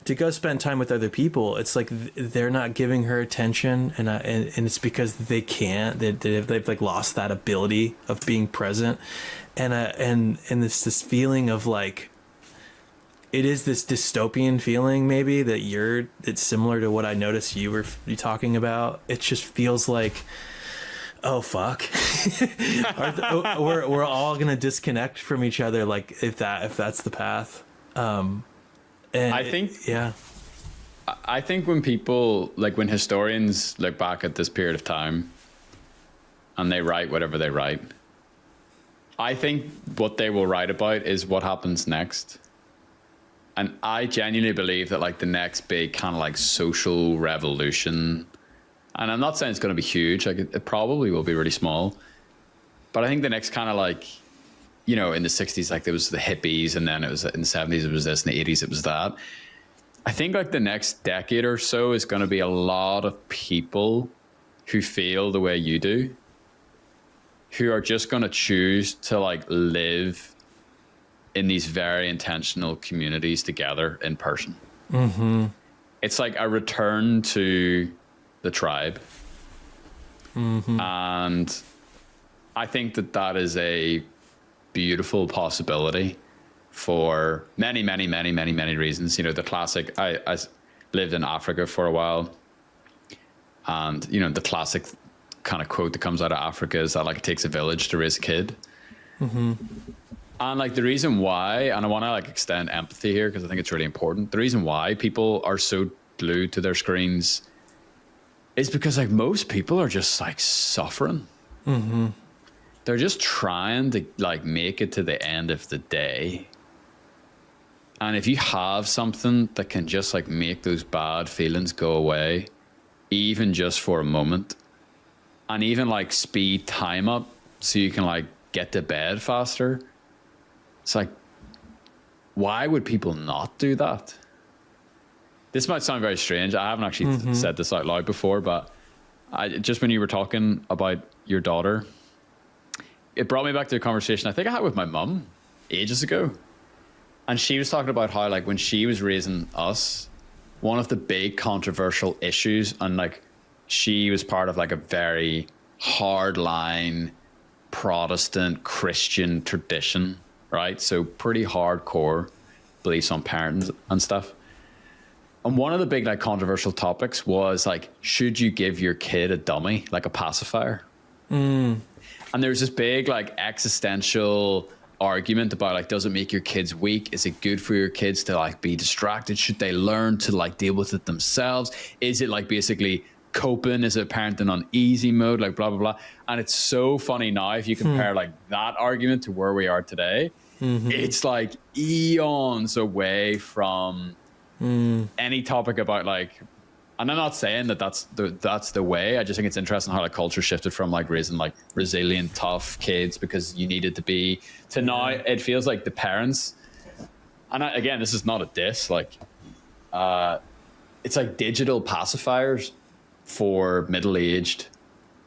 go spend time with other people, it's like they're not giving her attention, and it's because they can't. They've like lost that ability of being present, and it's this feeling of like, it is this dystopian feeling maybe that it's similar to what I noticed you talking about. It just feels like, oh fuck, we're all gonna disconnect from each other, like if that's the path. And I think when people, like when historians look back at this period of time and they write whatever they write, I think what they will write about is what happens next. And I genuinely believe that like the next big kind of like social revolution, and I'm not saying it's going to be huge, like it probably will be really small, but I think the next kind of like, you know, in the 60s, like there was the hippies, and then it was in the 70s, it was this, in the 80s, it was that. I think like the next decade or so is going to be a lot of people who feel the way you do, who are just going to choose to like live in these very intentional communities together in person. Mm-hmm. It's like a return to the tribe. Mm-hmm. And I think that is a beautiful possibility for many, many, many, many, many reasons. You know, the classic, I lived in Africa for a while, and, you know, the classic kind of quote that comes out of Africa is that like it takes a village to raise a kid. Mm-hmm. And like the reason why, and I want to like extend empathy here because I think it's really important. The reason why people are so glued to their screens is because like most people are just like suffering. Mm-hmm. They're just trying to like make it to the end of the day. And if you have something that can just like make those bad feelings go away, even just for a moment, and even like speed time up so you can like get to bed faster, it's like, why would people not do that? This might sound very strange. I haven't actually said this out loud before, but just when you were talking about your daughter, it brought me back to a conversation I think I had with my mum ages ago. And she was talking about how like when she was raising us, one of the big controversial issues, and like she was part of like a very hardline Protestant Christian tradition, right? So pretty hardcore beliefs on parenting and stuff. And one of the big like controversial topics was like, should you give your kid a dummy, like a pacifier? And there's this big like existential argument about like, does it make your kids weak? Is it good for your kids to like be distracted? Should they learn to like deal with it themselves? Is it like basically coping? Is it parenting on easy mode? Like blah, blah, blah. And it's so funny now, if you compare like that argument to where we are today, it's like eons away from any topic about like, and I'm not saying that that's the way. I just think it's interesting how like culture shifted from like raising like resilient, tough kids because you needed to be, to now it feels like the parents, and again, this is not a diss, like it's like digital pacifiers for middle-aged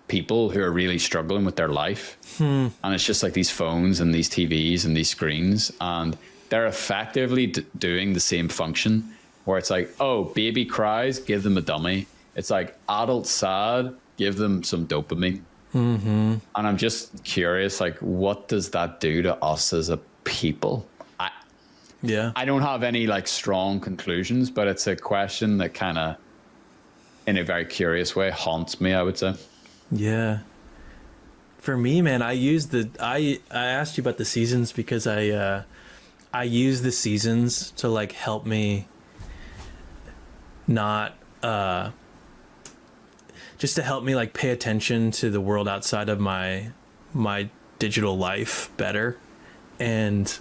people who are really struggling with their life. And it's just like these phones and these TVs and these screens, and they're effectively doing the same function, where it's like, oh, baby cries, give them a dummy. It's like adult sad, give them some dopamine. And I'm just curious, like, what does that do to us as a people? I don't have any like strong conclusions, but it's a question that kind of, in a very curious way, haunts me, I would say. Yeah. For me, man, I asked you about the seasons because I I use the seasons to like help me not just to help me like pay attention to the world outside of my digital life better. And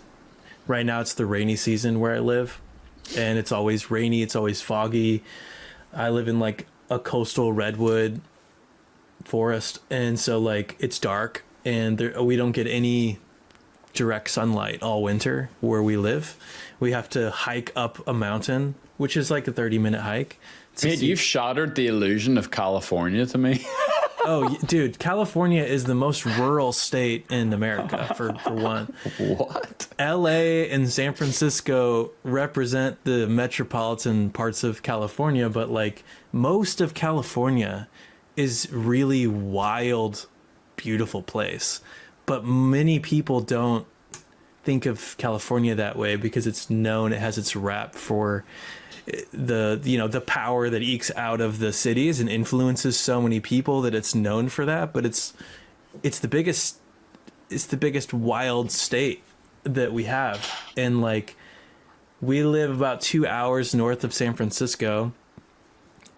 right now it's the rainy season where I live, and it's always rainy, it's always foggy. I live in like a coastal redwood forest, and so like it's dark, and we don't get any direct sunlight all winter where we live. We have to hike up a mountain, which is like a 30-minute hike. Mate, you've shattered the illusion of California to me. Oh, dude, California is the most rural state in America, for one. What? LA and San Francisco represent the metropolitan parts of California, but like most of California is really wild, beautiful place. But many people don't think of California that way because it's known, it has its rap for the power that ekes out of the cities and influences so many people that it's known for that. But it's the biggest wild state that we have. And like, we live about 2 hours north of San Francisco.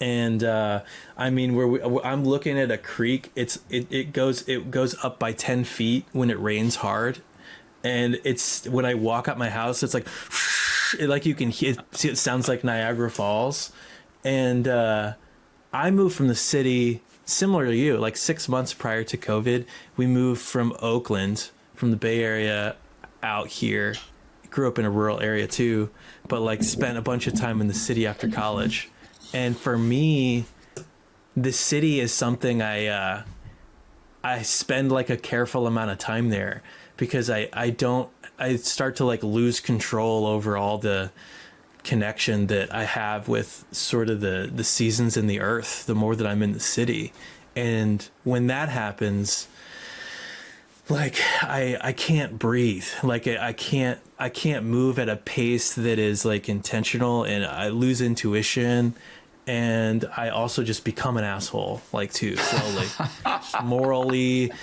And I mean, I'm looking at a creek. It goes up by 10 feet when it rains hard, and it's when I walk out my house, it's like like you can hear. It sounds like Niagara Falls. And I moved from the city similar to you, like 6 months prior to COVID. We moved from Oakland, from the Bay Area, out here. Grew up in a rural area too, but like spent a bunch of time in the city after college. And for me, the city is something I spend like a careful amount of time there, because I start to like lose control over all the connection that I have with sort of the seasons in the earth, the more that I'm in the city. And when that happens, like I can't breathe. Like I can't move at a pace that is like intentional, and I lose intuition. And I also just become an asshole, like, too, slowly. Morally,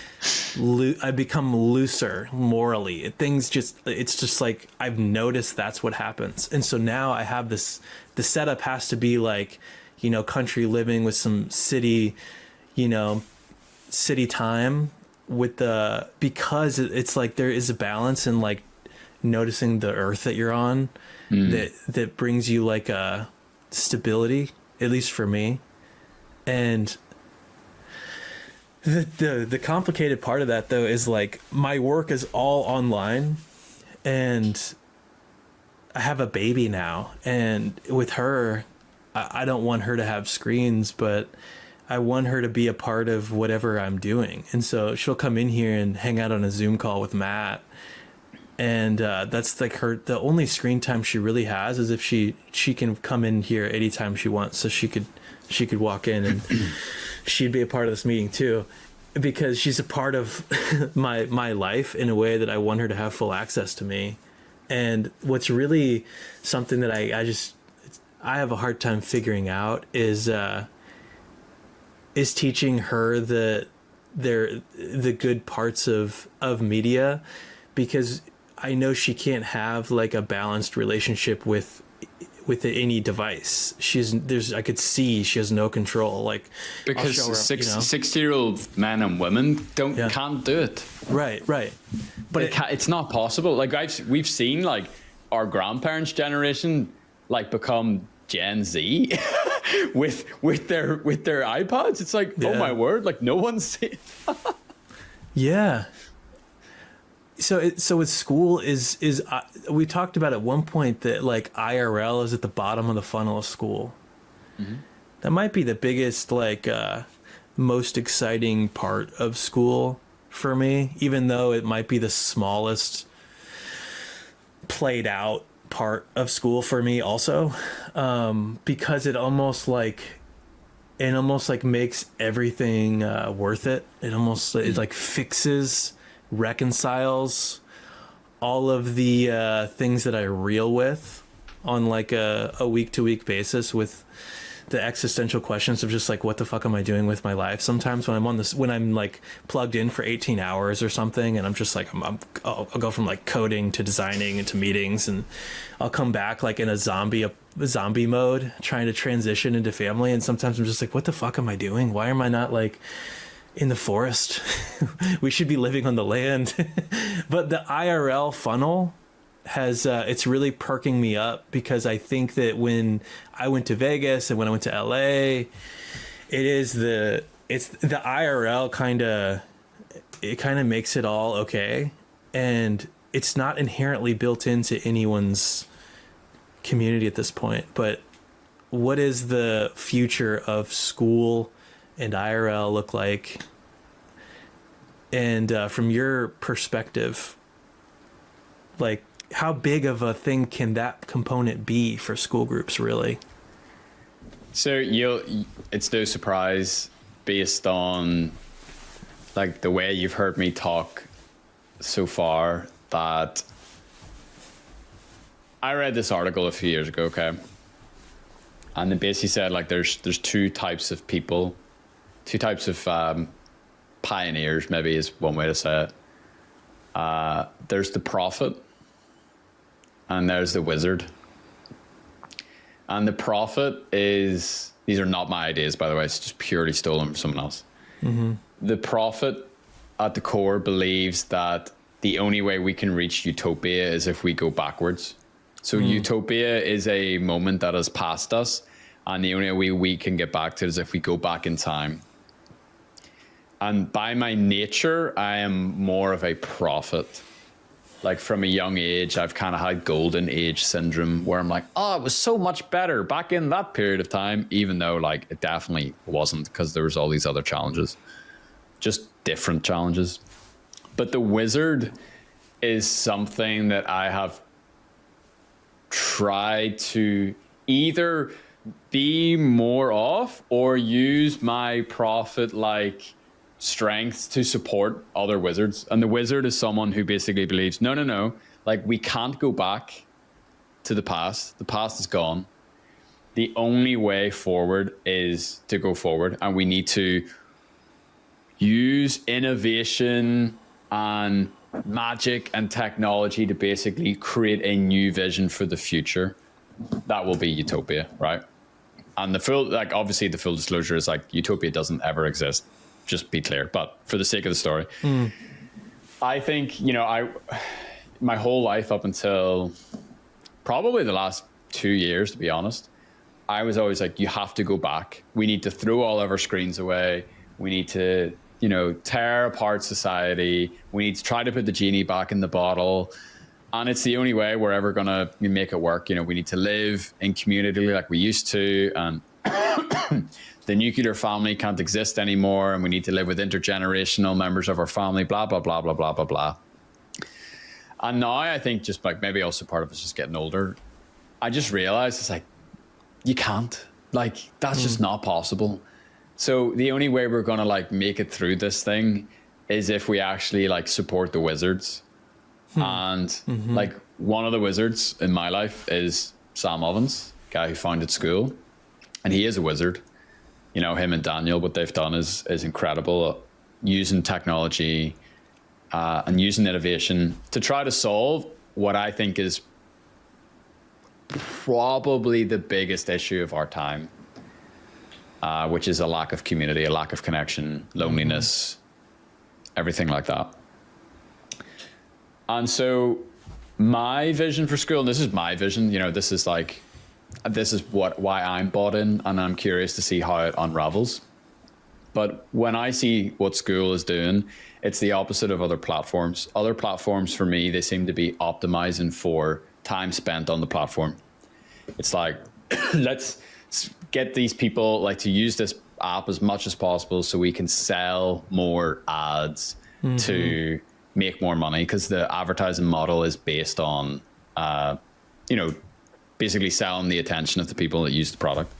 I become looser morally. It's just like, I've noticed that's what happens. And so now I have the setup has to be like, country living with some city time because it's like there is a balance in like noticing the earth that you're on that brings you like a stability, at least for me. And the complicated part of that, though, is like my work is all online, and I have a baby now, and with her, I don't want her to have screens, but I want her to be a part of whatever I'm doing. And so she'll come in here and hang out on a Zoom call with Matt. And that's like the only screen time she really has is if she can come in here anytime she wants. So she could walk in and she'd be a part of this meeting too, because she's a part of my life in a way that I want her to have full access to me. And what's really something that I have a hard time figuring out is teaching her the good parts of media, because I know she can't have like a balanced relationship with any device. I could see she has no control. Like, because 60-year-old men and women can't do it. Right. But it's not possible. Like we've seen like our grandparents' generation like become Gen Z with their iPods. It's like, oh my word, like no one's seen. Yeah. So with school is we talked about at one point that like IRL is at the bottom of the funnel of school. Mm-hmm. That might be the biggest, like most exciting part of school for me, even though it might be the smallest played out part of school for me also, because it almost like makes everything worth it. It like fixes, reconciles all of the things that I reel with on like a week-to-week basis with the existential questions of just like, what the fuck am I doing with my life? Sometimes when I'm on this, when I'm like plugged in for 18 hours or something, and I'm just like, I'll go from like coding to designing and to meetings, and I'll come back like in a zombie mode, trying to transition into family. And sometimes I'm just like, what the fuck am I doing? Why am I not like in the forest? We should be living on the land. But the IRL funnel has it's really perking me up, because I think that when I went to Vegas and when I went to LA, it's the IRL kind of makes it all okay, and it's not inherently built into anyone's community at this point. But what is the future of school and IRL look like? And from your perspective, like, how big of a thing can that component be for school groups, really? So it's no surprise, based on like the way you've heard me talk so far, that I read this article a few years ago, okay? And it basically said like there's two types of people, two types of pioneers, maybe is one way to say it. There's the prophet, and there's the wizard. And the prophet is, these are not my ideas, by the way, it's just purely stolen from someone else. Mm-hmm. The prophet at the core believes that the only way we can reach utopia is if we go backwards. So utopia is a moment that has passed us, and the only way we can get back to it is if we go back in time. And by my nature, I am more of a prophet. Like from a young age, I've kind of had golden age syndrome, where I'm like, oh, it was so much better back in that period of time, even though like it definitely wasn't, because there was all these other challenges, just different challenges. But the wizard is something that I have tried to either be more of or use my prophet like strengths to support other wizards. And the wizard is someone who basically believes, no, like we can't go back to the past. The past is gone. The only way forward is to go forward, and we need to use innovation and magic and technology to basically create a new vision for the future. That will be utopia, right? And the full, like, obviously the full disclosure is like utopia doesn't ever exist. Just be clear, but for the sake of the story, I think, my whole life up until probably the last 2 years, to be honest, I was always like, you have to go back. We need to throw all of our screens away. We need to, tear apart society. We need to try to put the genie back in the bottle. And it's the only way we're ever going to make it work. We need to live in community like we used to. And the nuclear family can't exist anymore, and we need to live with intergenerational members of our family, blah, blah, blah, blah, blah, blah, blah. And now I think, just like maybe also part of it's just getting older, I just realized it's like, you can't. Like, that's just not possible. So the only way we're going to like make it through this thing is if we actually like support the wizards. And like one of the wizards in my life is Sam Ovens, guy who founded Skool, and he is a wizard. Him and Daniel, what they've done is incredible, using technology and using innovation to try to solve what I think is probably the biggest issue of our time, which is a lack of community, a lack of connection, loneliness, everything like that. And so my vision for Skool, and this is my vision, this is why I'm bought in, and I'm curious to see how it unravels. But when I see what Skool is doing, it's the opposite of other platforms. Other platforms, for me, they seem to be optimizing for time spent on the platform. It's like, let's get these people like to use this app as much as possible so we can sell more ads to make more money, because the advertising model is based on, basically selling the attention of the people that use the product.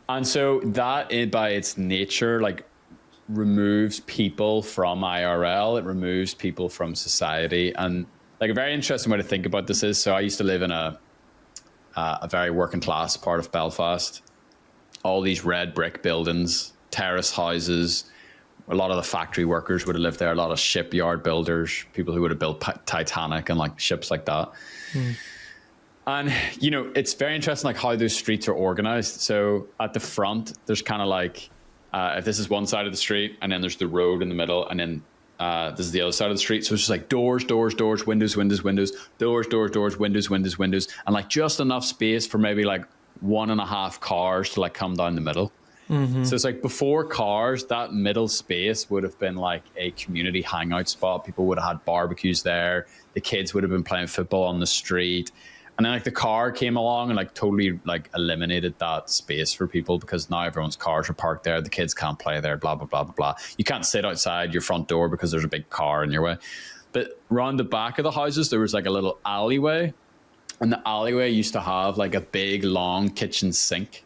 And so that, by its nature, like removes people from IRL, it removes people from society. And like a very interesting way to think about this is, so I used to live in a very working class part of Belfast, all these red brick buildings, terrace houses. A lot of the factory workers would have lived there. A lot of shipyard builders, people who would have built Titanic and like ships like that. And, you know, it's very interesting, like how those streets are organized. So at the front, there's kind of like, if this is one side of the street, and then there's the road in the middle, and then this is the other side of the street. So it's just like doors, windows, windows, and like just enough space for maybe like 1.5 cars to like come down the middle. So it's like before cars, that middle space would have been like a community hangout spot. People would have had barbecues there. The kids would have been playing football on the street. And then like the car came along and like totally like eliminated that space for people, because now everyone's cars are parked there. The kids can't play there, blah, blah, blah, blah, blah. You can't sit outside your front door because there's a big car in your way. But around the back of the houses, there was like a little alleyway. And the alleyway used to have like a big, long kitchen sink.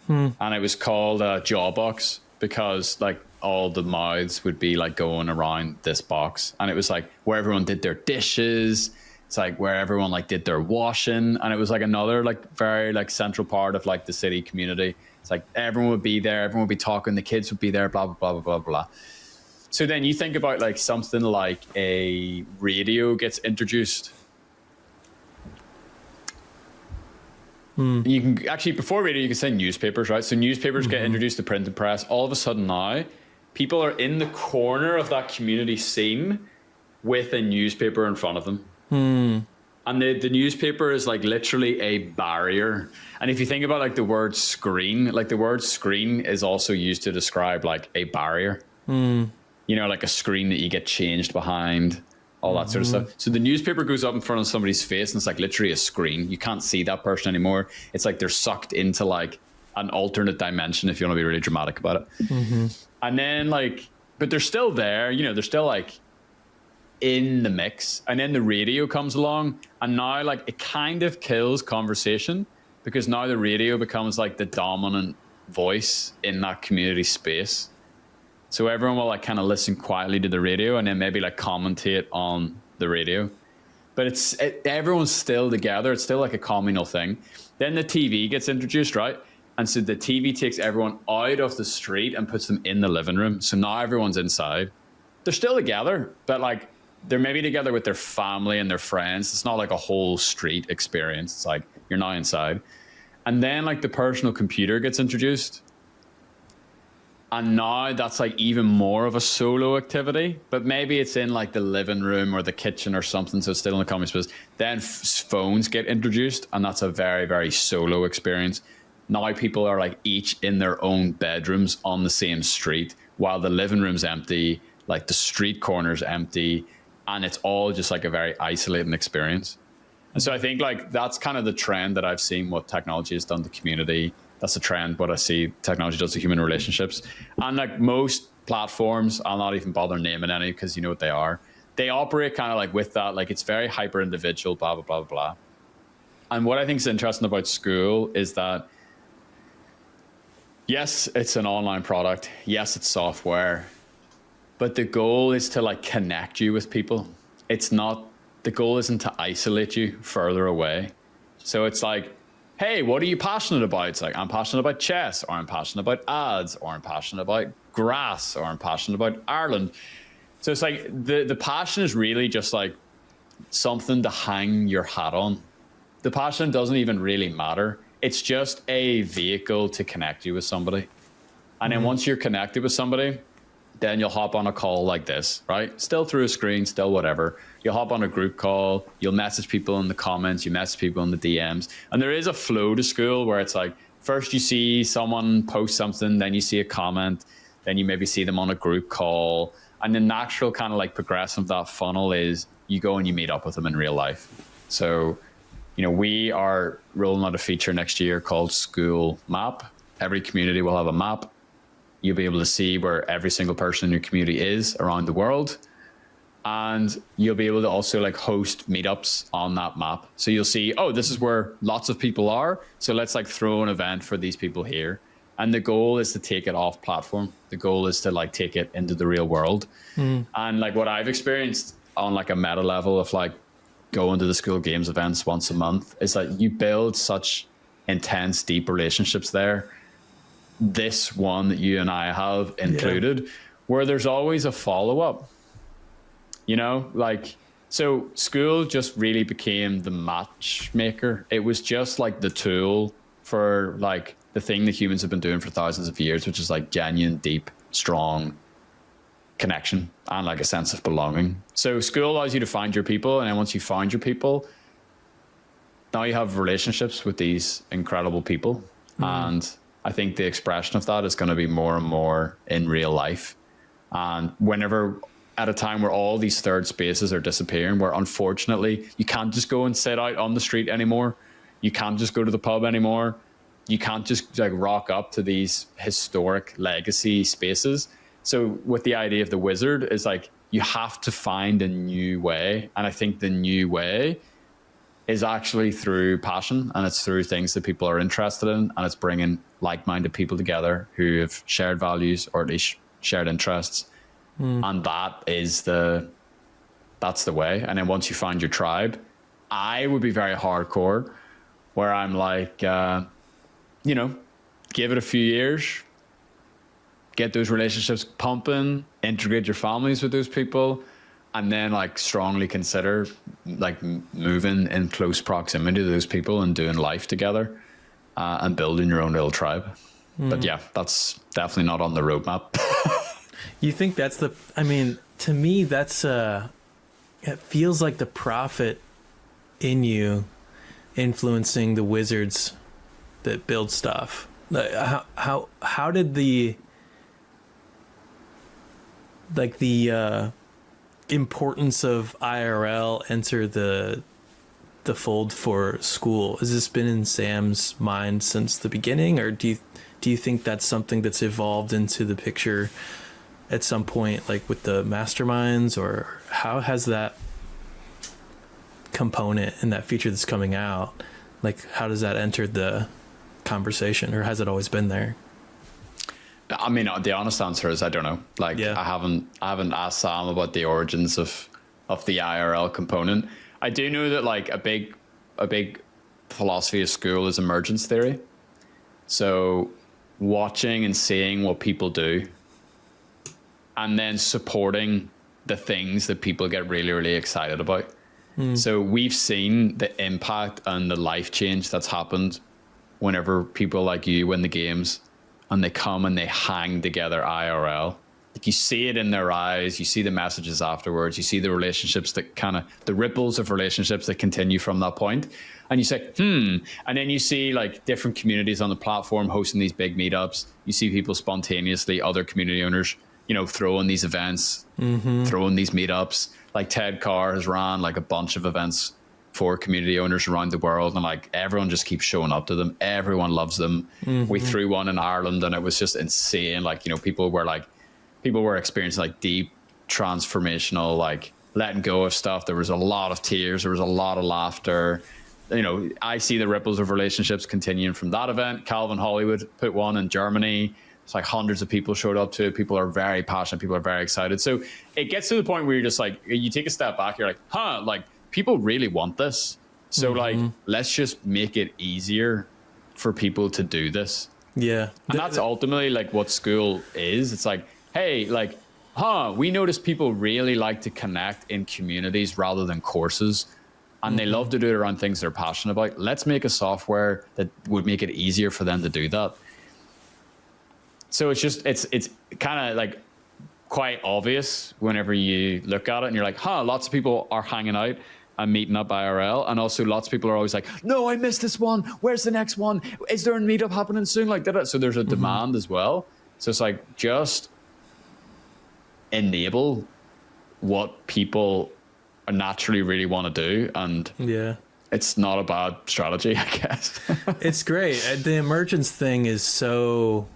And it was called a jaw box, because like all the mouths would be like going around this box. And it was like where everyone did their dishes. It's like where everyone like did their washing. And it was like another like very like central part of like the city community. It's like everyone would be there. Everyone would be talking. The kids would be there, blah, blah, blah, blah, blah, blah. So then you think about like something like a radio gets introduced. You can actually, before radio, you can say newspapers, right? So newspapers get introduced to print and press. All of a sudden now, people are in the corner of that community scene with a newspaper in front of them. And the newspaper is like literally a barrier. And if you think about like the word screen, like the word screen is also used to describe like a barrier. You know, like a screen that you get changed behind, all that sort of stuff. So the newspaper goes up in front of somebody's face and it's like literally a screen. You can't see that person anymore. It's like they're sucked into like an alternate dimension, if you want to be really dramatic about it. And then like, but they're still there, you know, they're still like in the mix. And then the radio comes along, and now like it kind of kills conversation, because now the radio becomes like the dominant voice in that community space. So everyone will like kind of listen quietly to the radio and then maybe like commentate on the radio. But everyone's still together. It's still like a communal thing. Then the TV gets introduced, right? And so the TV takes everyone out of the street and puts them in the living room. So now everyone's inside. They're still together, but like they're maybe together with their family and their friends. It's not like a whole street experience. It's like you're now inside. And then like the personal computer gets introduced. And now that's like even more of a solo activity, but maybe it's in like the living room or the kitchen or something, so it's still in the common space. Then phones get introduced, and that's a very, very solo experience. Now people are like each in their own bedrooms on the same street, while the living room's empty, like the street corner's empty, and it's all just like a very isolating experience. And so I think like that's kind of the trend that I've seen what technology has done to community. That's a trend, what I see technology does to human relationships. And like most platforms, I'll not even bother naming any because you know what they are. They operate kind of like with that, like it's very hyper individual, blah, blah, blah, blah. And what I think is interesting about Skool is that, yes, it's an online product. Yes, it's software. But the goal is to like connect you with people. It's not, the goal isn't to isolate you further away. So it's like, hey, what are you passionate about? It's like, I'm passionate about chess, or I'm passionate about ads, or I'm passionate about grass, or I'm passionate about Ireland. So it's like the passion is really just like something to hang your hat on. The passion doesn't even really matter. It's just a vehicle to connect you with somebody. And then once you're connected with somebody, then you'll hop on a call like this, right? Still through a screen, still whatever. You'll hop on a group call. You'll message people in the comments. You message people in the DMs. And there is a flow to Skool where it's like, first you see someone post something, then you see a comment, then you maybe see them on a group call. And the natural kind of like progression of that funnel is you go and you meet up with them in real life. So, you know, we are rolling out a feature next year called Skool Map. Every community will have a map. You'll be able to see where every single person in your community is around the world. And you'll be able to also like host meetups on that map. So you'll see, oh, this is where lots of people are. So let's like throw an event for these people here. And the goal is to take it off platform. The goal is to like take it into the real world. And like what I've experienced on like a meta level of like going to the Skool Games events once a month is like you build such intense, deep relationships there. this one that you and I have included, where there's always a follow-up, like, so Skool just really became the matchmaker. It was just like the tool for like the thing that humans have been doing for thousands of years, which is like genuine, deep, strong connection and like a sense of belonging. So Skool allows you to find your people, and then once you find your people, now you have relationships with these incredible people. And I think the expression of that is going to be more and more in real life. And whenever, at a time where all these third spaces are disappearing, where unfortunately you can't just go and sit out on the street anymore, you can't just go to the pub anymore, you can't just like rock up to these historic legacy spaces. So with the idea of the wizard is like, you have to find a new way. And I think the new way is actually through passion, and it's through things that people are interested in, and it's bringing like-minded people together who have shared values, or at least shared interests. And that's the way. And then once you find your tribe, I would be very hardcore, where I'm like, give it a few years, get those relationships pumping, integrate your families with those people, and then like strongly consider like moving in close proximity to those people and doing life together, and building your own little tribe. But yeah, that's definitely not on the roadmap. You think that's to me, that's it feels like the prophet in you influencing the wizards that build stuff. Like, how did the importance of IRL enter the fold for Skool? Has this been in Sam's mind since the beginning, or do you think that's something that's evolved into the picture at some point, like with the masterminds, or how has that component and that feature that's coming out, like how does that enter the conversation, or has it always been there? I mean, the honest answer is I don't know. Like, I haven't asked Sam about the origins of the IRL component. I do know that like a big philosophy of Skool is emergence theory. So watching and seeing what people do, and then supporting the things that people get really, really excited about. So we've seen the impact and the life change that's happened whenever people like you win the games and they come and they hang together IRL. Like, you see it in their eyes, you see the messages afterwards, you see the relationships that the ripples of relationships that continue from that point. And you say, and then you see like different communities on the platform hosting these big meetups. You see people spontaneously, other community owners, throwing these events, throwing these meetups. Like Ted Carr has ran like a bunch of events for community owners around the world, and like everyone just keeps showing up to them. Everyone loves them. We threw one in Ireland and it was just insane. Like, people were experiencing like deep transformational, like letting go of stuff. There was a lot of tears. There was a lot of laughter. I see the ripples of relationships continuing from that event. Calvin Hollywood put one in Germany. It's like hundreds of people showed up to it. People are very passionate. People are very excited. So it gets to the point where you're just like, you take a step back. You're like, like people really want this. So like, let's just make it easier for people to do this. Yeah. And that's ultimately like what Skool is. It's like, hey, like, we notice people really like to connect in communities rather than courses. And they love to do it around things they're passionate about. Let's make a software that would make it easier for them to do that. So it's kind of like quite obvious whenever you look at it and you're like, lots of people are hanging out and meeting up IRL. And also lots of people are always like, no, I missed this one. Where's the next one? Is there a meetup happening soon? Like that. So there's a demand as well. So it's like, just enable what people naturally really want to do. And it's not a bad strategy, I guess. It's great. The emergence thing is so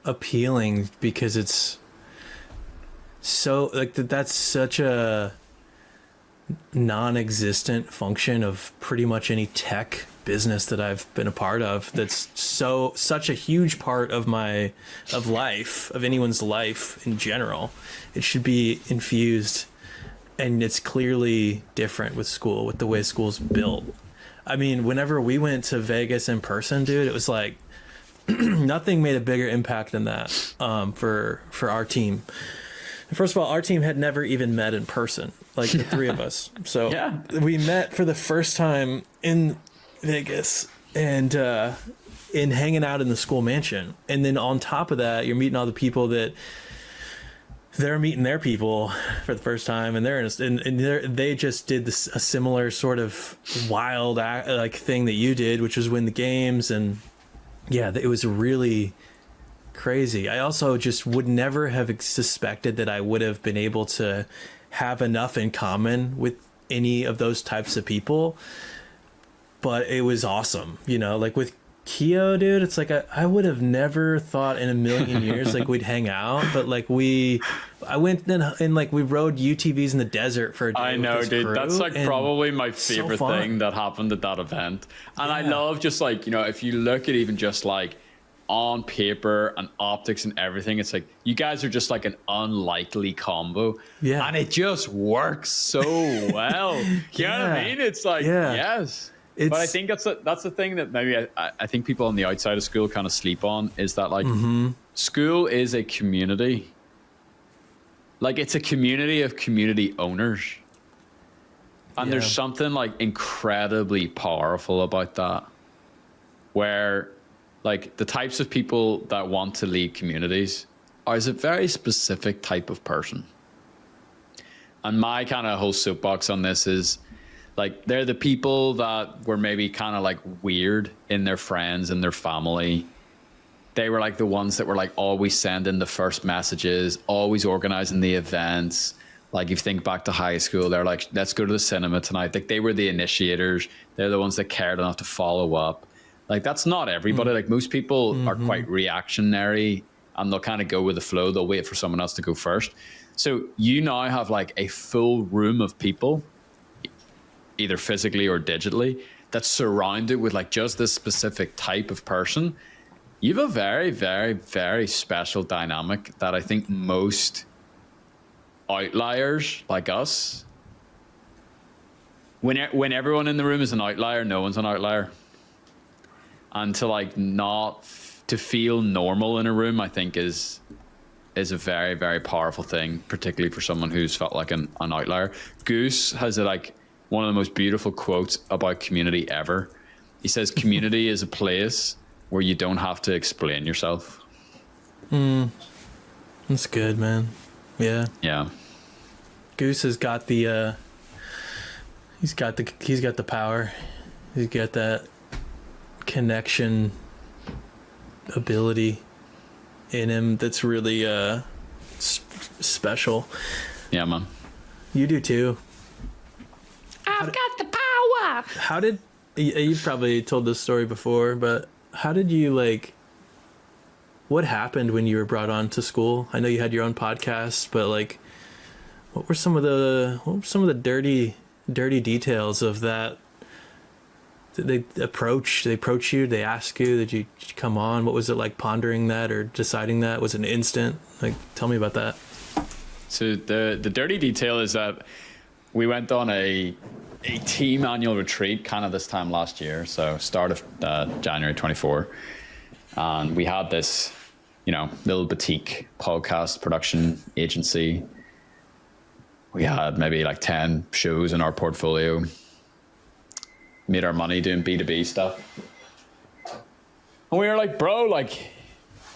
appealing because it's so like that's such a non-existent function of pretty much any tech business that I've been a part of. That's such a huge part of life, of anyone's life in general. It should be infused, and it's clearly different with Skool, with the way Skool's built. I mean, whenever we went to Vegas in person, dude, it was like nothing made a bigger impact than that for our team. First of all, our team had never even met in person, like the three of us. So Yeah. we met for the first time in Vegas and in hanging out in the school mansion. And then on top of that, you're meeting all the people that they're meeting their people for the first time, and they just did this a similar sort of wild like thing that you did, which was win the games. And yeah, it was really crazy. I also just would never have suspected that I would have been able to have enough in common with any of those types of people, but it was awesome. You know, like with Keo, dude, it's like I would have never thought in a million years like we'd hang out, but like I went and like we rode UTVs in the desert for a day. I know, dude. crew, That's like probably my favorite fun. thing that happened at that event. And I love just like, you know, if you look at even just like on paper and optics and everything, it's like you guys are just like an unlikely combo. Yeah. And it just works so well. You know what I mean? It's like, yes. But I think that's the thing that maybe I think people on the outside of school kind of sleep on, is that like school is a community. Like it's a community of community owners. And there's something like incredibly powerful about that, where like the types of people that want to lead communities is a very specific type of person. And my kind of whole soapbox on this is, like, they're the people that were maybe kind of like weird in their friends and their family. They were like the ones that were like always sending the first messages, always organizing the events. Like if you think back to high school, they're like, let's go to the cinema tonight. Like they were the initiators. They're the ones that cared enough to follow up. Like that's not everybody. Like most people are quite reactionary and they'll kind of go with the flow. They'll wait for someone else to go first. So you now have like a full room of people, either physically or digitally, that's surrounded with like just this specific type of person. You have a very, very, very special dynamic that I think most outliers like us, when everyone in the room is an outlier, no one's an outlier. And to like to feel normal in a room, I think is a very, very powerful thing, particularly for someone who's felt like an outlier. Goose has like one of the most beautiful quotes about community ever. He says, community is a place where you don't have to explain yourself. That's good, man. Yeah. Yeah. Goose has got the he's got the power. He's got that connection ability in him that's really special. Yeah, man. You do too. I've got the power. How did you've probably told this story before, but how did you what happened when you were brought on to school? I know you had your own podcast, but like what were some of the dirty details of that? Did they approach you? They ask you, did you come on? What was it like pondering that or deciding that? Was it an instant? Like, tell me about that. So the dirty detail is that we went on a team annual retreat kind of this time last year. So start of January 24. And we had this, little boutique podcast production agency. We had maybe like 10 shows in our portfolio. Made our money doing B2B stuff. And we were like, bro, like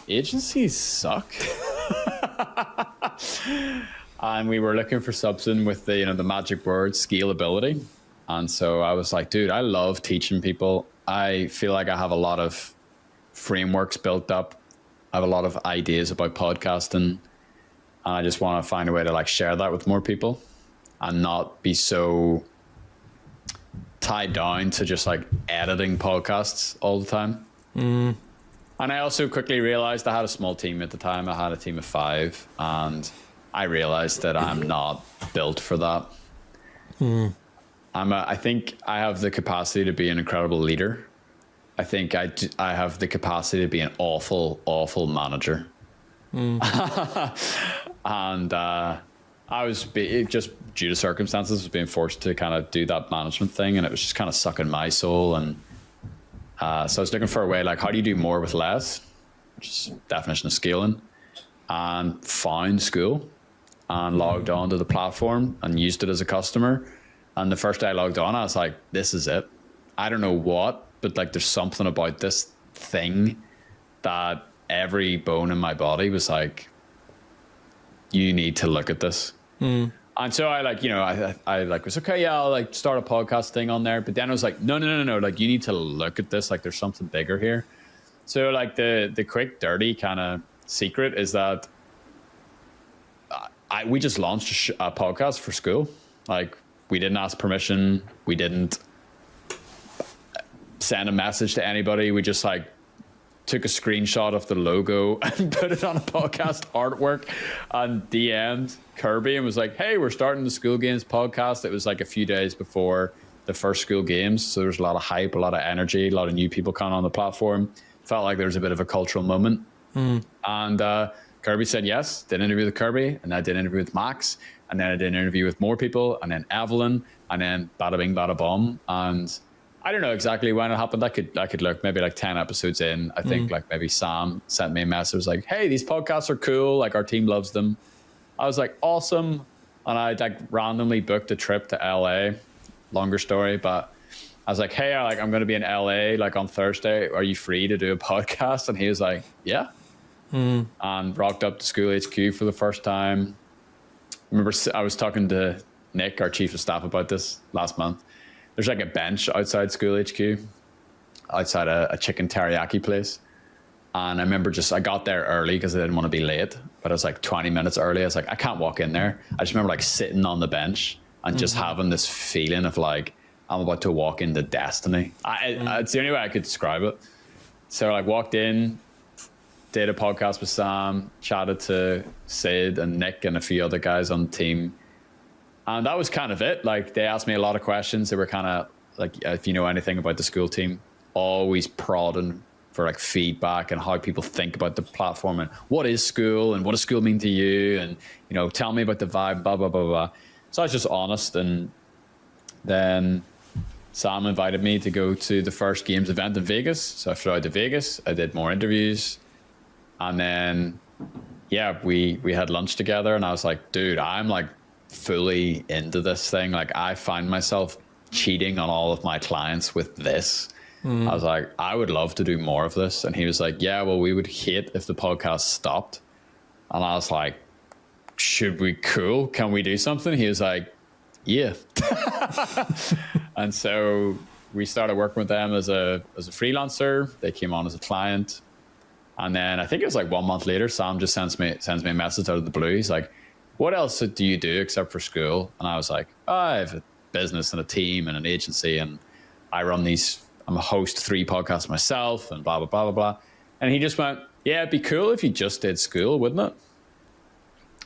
agencies suck. And we were looking for something with the magic word scalability. And so I was like, dude, I love teaching people. I feel like I have a lot of frameworks built up. I have a lot of ideas about podcasting. And I just want to find a way to share that with more people and not be so tied down to just editing podcasts all the time. And I also quickly realized I had a small team at the time. I had a team of 5, and I realized that I'm not built for that. I think I have the capacity to be an incredible leader. I think I have the capacity to be an awful, awful manager. And I was just due to circumstances was being forced to kind of do that management thing, and it was just kind of sucking my soul. And So I was looking for a way, like, how do you do more with less, which is definition of scaling, and found Skool and logged on to the platform and used it as a customer. And the first day I logged on, I was like, this is it. I don't know what, but like there's something about this thing that every bone in my body was like, you need to look at this. And so I like, you know, I like was okay, yeah, I'll like start a podcast thing on there. But then I was like, no, like you need to look at this. Like there's something bigger here. So like the quick, dirty kind of secret is that we just launched a podcast for Skool. Like we didn't ask permission. We didn't send a message to anybody. We just like took a screenshot of the logo and put it on a podcast artwork and DM'd Kirby and was like, hey, we're starting the Skool Games podcast. It was like a few days before the first Skool Games. So there was a lot of hype, a lot of energy, a lot of new people coming on the platform. Felt like there was a bit of a cultural moment. And Kirby said yes, did an interview with Kirby, and I did an interview with Max, and then I did an interview with more people, and then Evelyn, and then bada bing, bada bum. And I don't know exactly when it happened. I could look maybe like 10 episodes in. I think like maybe Sam sent me a message like, hey, these podcasts are cool. Like our team loves them. I was like, awesome. And I like randomly booked a trip to LA. Longer story, but I was like, hey, I'm going to be in LA like on Thursday. Are you free to do a podcast? And he was like, yeah. And rocked up to Skool HQ for the first time. Remember, I was talking to Nick, our chief of staff, about this last month. There's like a bench outside Skool HQ, outside a chicken teriyaki place. And I remember I got there early because I didn't want to be late, but I was like 20 minutes early. I was like, I can't walk in there. I just remember like sitting on the bench and just having this feeling of like, I'm about to walk into destiny. It's the only way I could describe it. So I like walked in, did a podcast with Sam, chatted to Sid and Nick and a few other guys on the team. And that was kind of it. Like they asked me a lot of questions. They were kind of like, if you know anything about the Skool team, always prodding for like feedback and how people think about the platform and what is Skool and what does Skool mean to you? And, you know, tell me about the vibe, blah, blah, blah, blah. So I was just honest. And then Sam invited me to go to the first games event in Vegas. So I flew out to Vegas. I did more interviews. And then, yeah, we had lunch together and I was like, dude, I'm like fully into this thing. Like I find myself cheating on all of my clients with this. I was like, I would love to do more of this. And he was like, yeah, well, we would hate if the podcast stopped. And I was like, should we? Cool. Can we do something? He was like, yeah. And so we started working with them as a freelancer. They came on as a client. And then I think it was like 1 month later, Sam just sends me a message out of the blue. He's like, what else do you do except for Skool? And I was like, I have a business and a team and an agency, and I run these, I'm a host 3 podcasts myself and blah, blah, blah, blah, blah. And he just went, yeah, it'd be cool if you just did Skool, wouldn't it?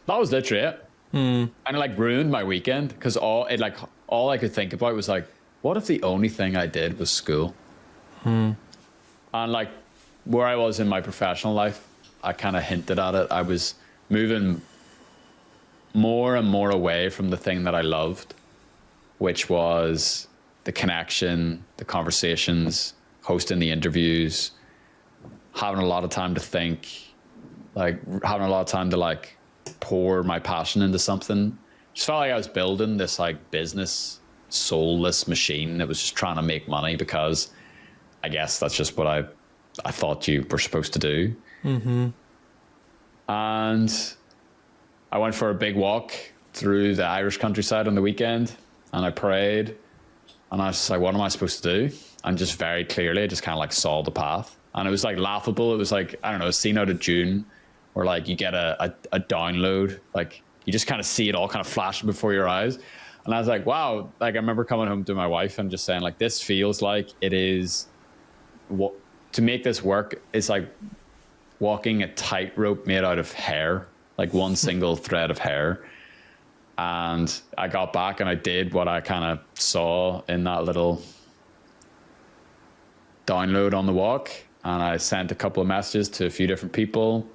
That was literally it. And it like ruined my weekend because all I could think about was like, what if the only thing I did was Skool? And like where I was in my professional life, I kind of hinted at it. I was moving more and more away from the thing that I loved, which was the connection, the conversations, hosting the interviews, having a lot of time to think, like having a lot of time to like pour my passion into something. Just felt like I was building this like business soulless machine that was just trying to make money because I guess that's just what I thought you were supposed to do. And I went for a big walk through the Irish countryside on the weekend and I prayed and I was just like, what am I supposed to do? And just very clearly, I just kind of like saw the path. And it was like laughable. It was like, I don't know, a scene out of June where like you get a download, like you just kind of see it all kind of flashing before your eyes. And I was like, wow. Like I remember coming home to my wife and just saying like, this feels like it is what to make this work. It's like walking a tightrope made out of hair, like one single thread of hair. And I got back and I did what I kind of saw in that little download on the walk. And I sent a couple of messages to a few different people.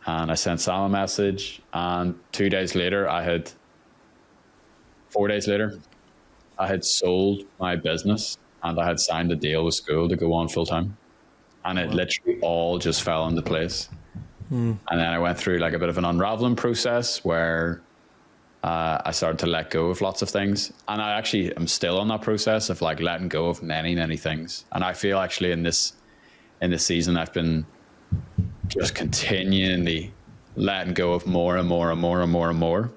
And I sent Sam a message. And 4 days later, I had sold my business and I had signed a deal with school to go on full time, and it literally all just fell into place. And then I went through like a bit of an unraveling process where I started to let go of lots of things, and I actually am still on that process of like letting go of many things. And I feel actually in this season I've been just continually letting go of more and more and more and more and more.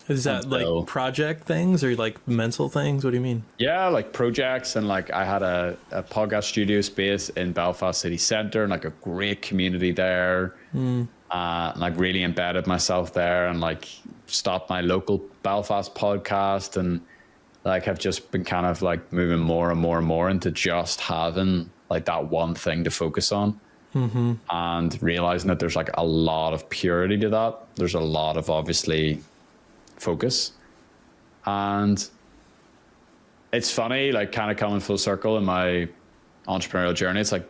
Is that like project things or like mental things? What do you mean? Yeah, like projects, and like I had a podcast studio space in Belfast city centre, and like a great community there. Like really embedded myself there, and like stopped my local Belfast podcast, and like have just been kind of like moving more and more and more into just having like that one thing to focus on. And realizing that there's like a lot of purity to that. There's a lot of obviously focus, and it's funny, like kind of coming full circle in my entrepreneurial journey. It's like,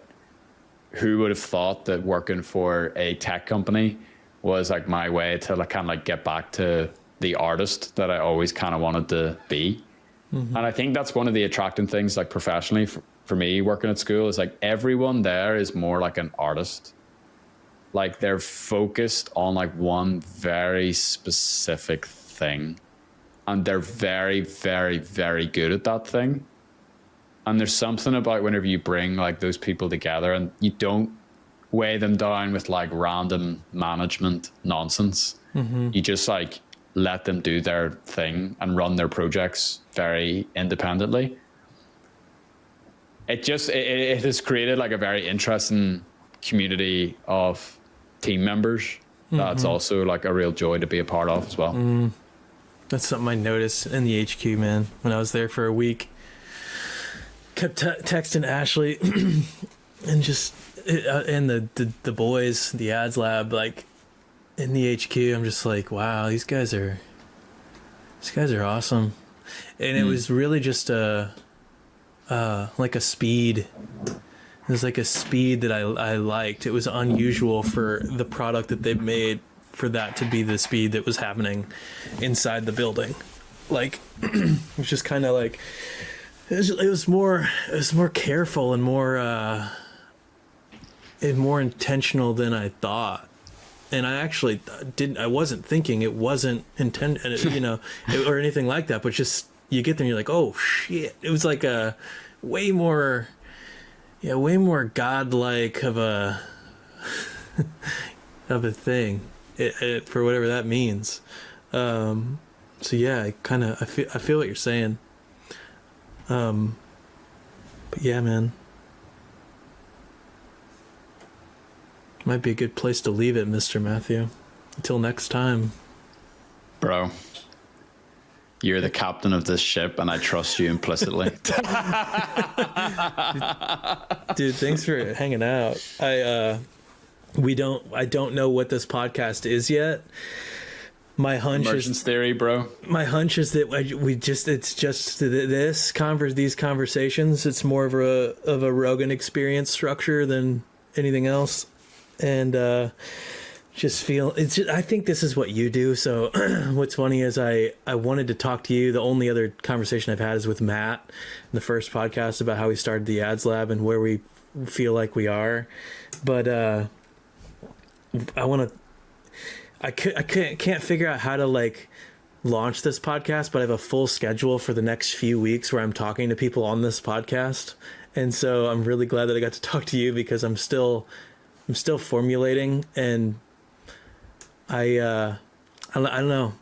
who would have thought that working for a tech company was like my way to like kind of like get back to the artist that I always kind of wanted to be. And I think that's one of the attracting things, like professionally for me working at school, is like everyone there is more like an artist. Like they're focused on like one very specific thing, and they're very, very, very good at that thing. And there's something about whenever you bring like those people together and you don't weigh them down with like random management nonsense. You just like let them do their thing and run their projects very independently. It has created like a very interesting community of team members. That's also like a real joy to be a part of as well. That's something I noticed in the HQ, man, when I was there for a week. Kept texting Ashley and just and the boys, the ads lab, like in the HQ. I'm just like, wow, these guys are awesome. And it was really just like a speed. It was like a speed that I liked. It was unusual for the product that they've made for that to be the speed that was happening inside the building. Like it was just kind of like it was more careful and more intentional than I thought. And I actually I wasn't thinking it wasn't intended, you know, or anything like that, but just you get there and you're like, oh shit. It was like a way more godlike of a of a thing, it for whatever that means. So yeah, I feel what you're saying. But yeah, man, might be a good place to leave it, Mr. Matthew. Until next time, bro. You're the captain of this ship, and I trust you implicitly. Dude, thanks for hanging out. I don't know what this podcast is yet. My hunch Emergence theory, bro. My hunch is that it's just these conversations. It's more of a Rogan experience structure than anything else, and I think this is what you do. So what's funny is I wanted to talk to you. The only other conversation I've had is with Matt in the first podcast about how we started the ads lab and where we feel like we are. But I can't figure out how to like launch this podcast, but I have a full schedule for the next few weeks where I'm talking to people on this podcast. And so I'm really glad that I got to talk to you, because I'm still formulating, and I don't know.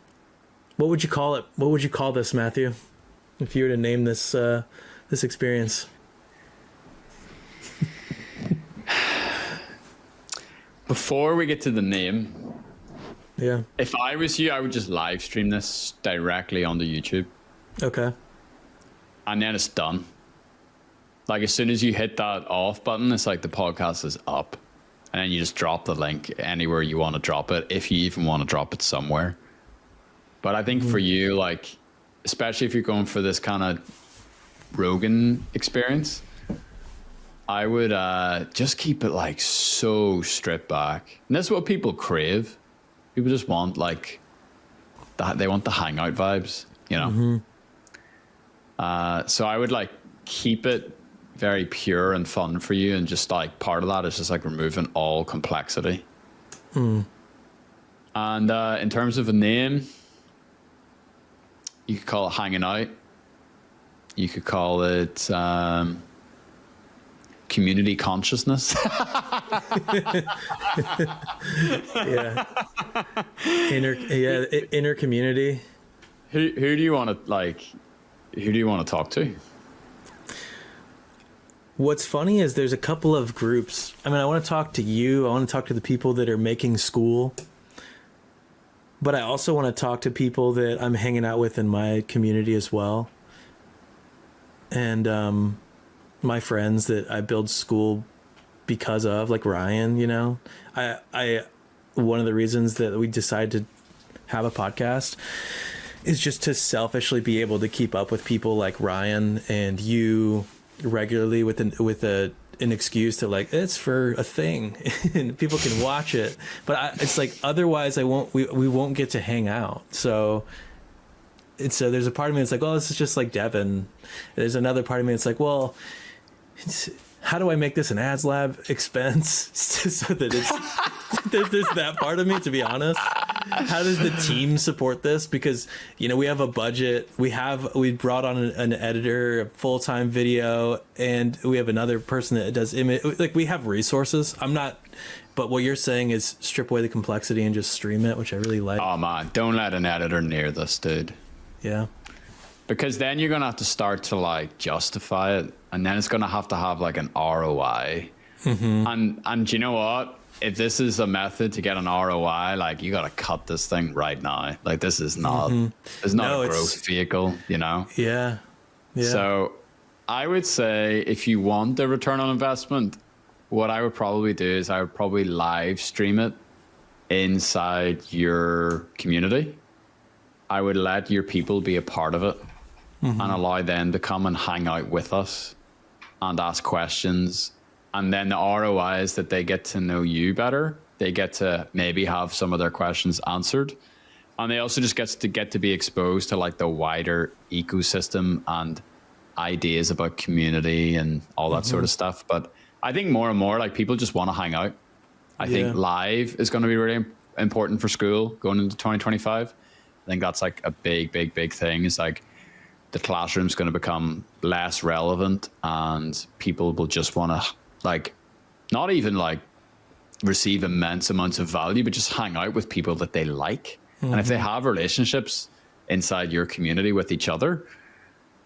What would you call it? What would you call this, Matthew? If you were to name this this experience? Before we get to the name, yeah. If I was you, I would just live stream this directly onto YouTube. Okay. And then it's done. Like as soon as you hit that off button, it's like the podcast is up. And then you just drop the link anywhere you want to drop it, if you even want to drop it somewhere. But I think for you, like, especially if you're going for this kind of Rogan experience, I would just keep it like so stripped back. And that's what people crave. People just want like that. They want the hangout vibes, you know? So I would like keep it very pure and fun for you, and just like part of that is just like removing all complexity. And in terms of a name, you could call it Hanging Out. You could call it Community Consciousness. Yeah. Inner community. Who do you want to like? Who do you want to talk to? What's funny is there's a couple of groups. I mean, I want to talk to you. I want to talk to the people that are making Skool. But I also want to talk to people that I'm hanging out with in my community as well. And my friends that I build Skool because of, like Ryan, you know. I one of the reasons that we decided to have a podcast is just to selfishly be able to keep up with people like Ryan and you regularly with an excuse to like, it's for a thing and people can watch it, but it's like otherwise we won't get to hang out. So there's a part of me that's like, well, this is just like Devin. There's another part of me that's like, well, how do I make this an ads lab expense so that it's there's that part of me, to be honest. How does the team support this? Because, you know, we have a budget. We brought on an editor, a full-time video, and we have another person that does image. Like, we have resources. But what you're saying is strip away the complexity and just stream it, which I really like. Oh man, don't let an editor near this, dude. Yeah. Because then you're gonna have to start to like justify it, and then it's gonna have to have like an ROI. And you know what? If this is a method to get an ROI, like you gotta cut this thing right now. Like this is not, it's not a growth vehicle, you know? Yeah. Yeah. So I would say if you want the return on investment, what I would probably do is I would probably live stream it inside your community. I would let your people be a part of it and allow them to come and hang out with us and ask questions. And then the ROI is that they get to know you better. They get to maybe have some of their questions answered. And they also just get to be exposed to like the wider ecosystem and ideas about community and all that sort of stuff. But I think more and more like people just want to hang out. I think live is going to be really important for Skool going into 2025. I think that's like a big thing. It's like the classroom's going to become less relevant and people will just want to like not even like receive immense amounts of value, but just hang out with people that they like. And if they have relationships inside your community with each other,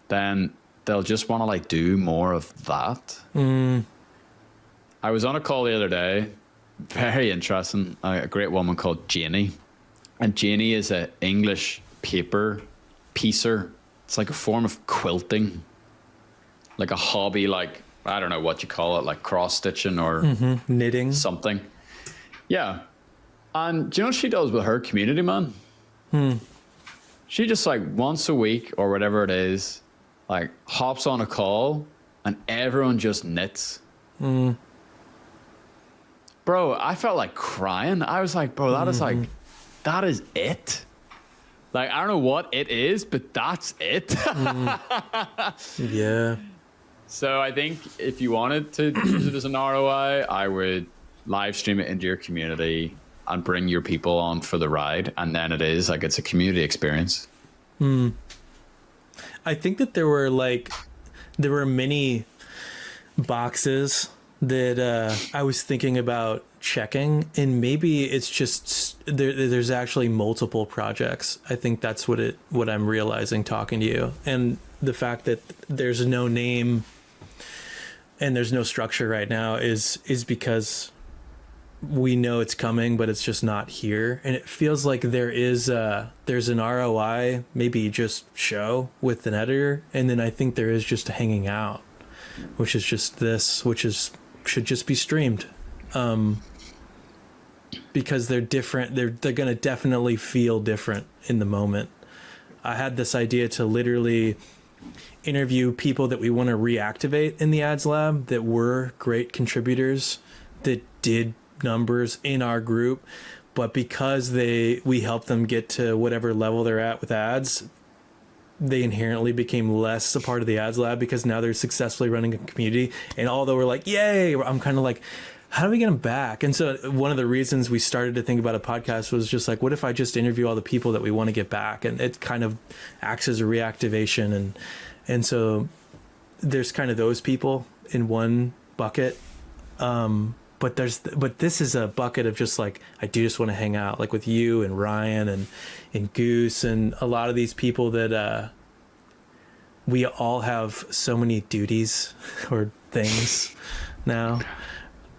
then they'll just want to like do more of that. I was on a call the other day, very interesting, a great woman called Janie. And Janie is an English paper piecer. It's like a form of quilting, like a hobby, like, I don't know what you call it, like cross stitching or knitting something. Yeah. And do you know what she does with her community, man? She just like once a week or whatever it is, like hops on a call and everyone just knits. Bro, I felt like crying. I was like, bro, that is like, that is it. Like, I don't know what it is, but that's it. Yeah. So I think if you wanted to use it as an ROI, I would live stream it into your community and bring your people on for the ride. And then it is like, it's a community experience. I think that there were many boxes that I was thinking about checking, and maybe it's just there's actually multiple projects. I think that's what I'm realizing talking to you, and the fact that there's no name and there's no structure right now is because we know it's coming, but it's just not here. And it feels like there's an ROI, maybe just show with an editor, and then I think there is just a hanging out, which is just this, should just be streamed, because they're different. They're going to definitely feel different in the moment. I had this idea to literally interview people that we want to reactivate in the ads lab that were great contributors that did numbers in our group, but because we helped them get to whatever level they're at with ads, they inherently became less a part of the ads lab because now they're successfully running a community. And although we're like, yay, I'm kind of like, how do we get them back? And so one of the reasons we started to think about a podcast was just like, what if I just interview all the people that we want to get back? And it kind of acts as a reactivation. And so there's kind of those people in one bucket. But this is a bucket of just like, I do just want to hang out like with you and Ryan and Goose and a lot of these people that we all have so many duties or things now.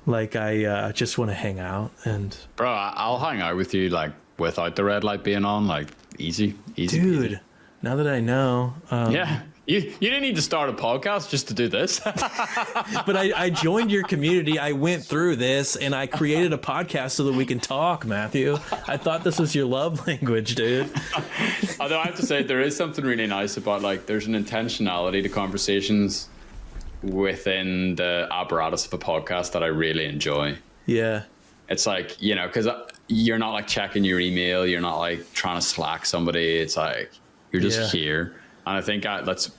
Like I just want to hang out and bro, I'll hang out with you like without the red light being on, like easy. Dude, easy. Now that I know, yeah. You didn't need to start a podcast just to do this. But I joined your community. I went through this and I created a podcast so that we can talk, Matthew. I thought this was your love language, dude. Although I have to say, there is something really nice about like, there's an intentionality to conversations within the apparatus of a podcast that I really enjoy. Yeah. It's like, you know, because you're not like checking your email. You're not like trying to Slack somebody. It's like, you're just here. And I think that's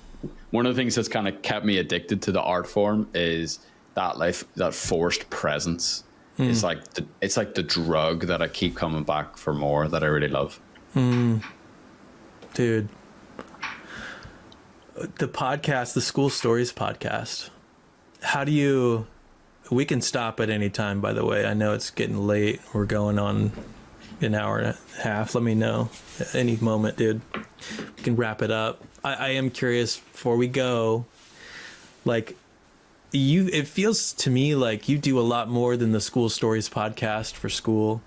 one of the things that's kind of kept me addicted to the art form is that forced presence. It's like the drug that I keep coming back for more, that I really love. Dude, the podcast, the School Stories podcast. We can stop at any time, by the way. I know it's getting late. We're going on an hour and a half. Let me know at any moment, dude. We can wrap it up. I am curious before we go, like it feels to me like you do a lot more than the School Stories podcast for school.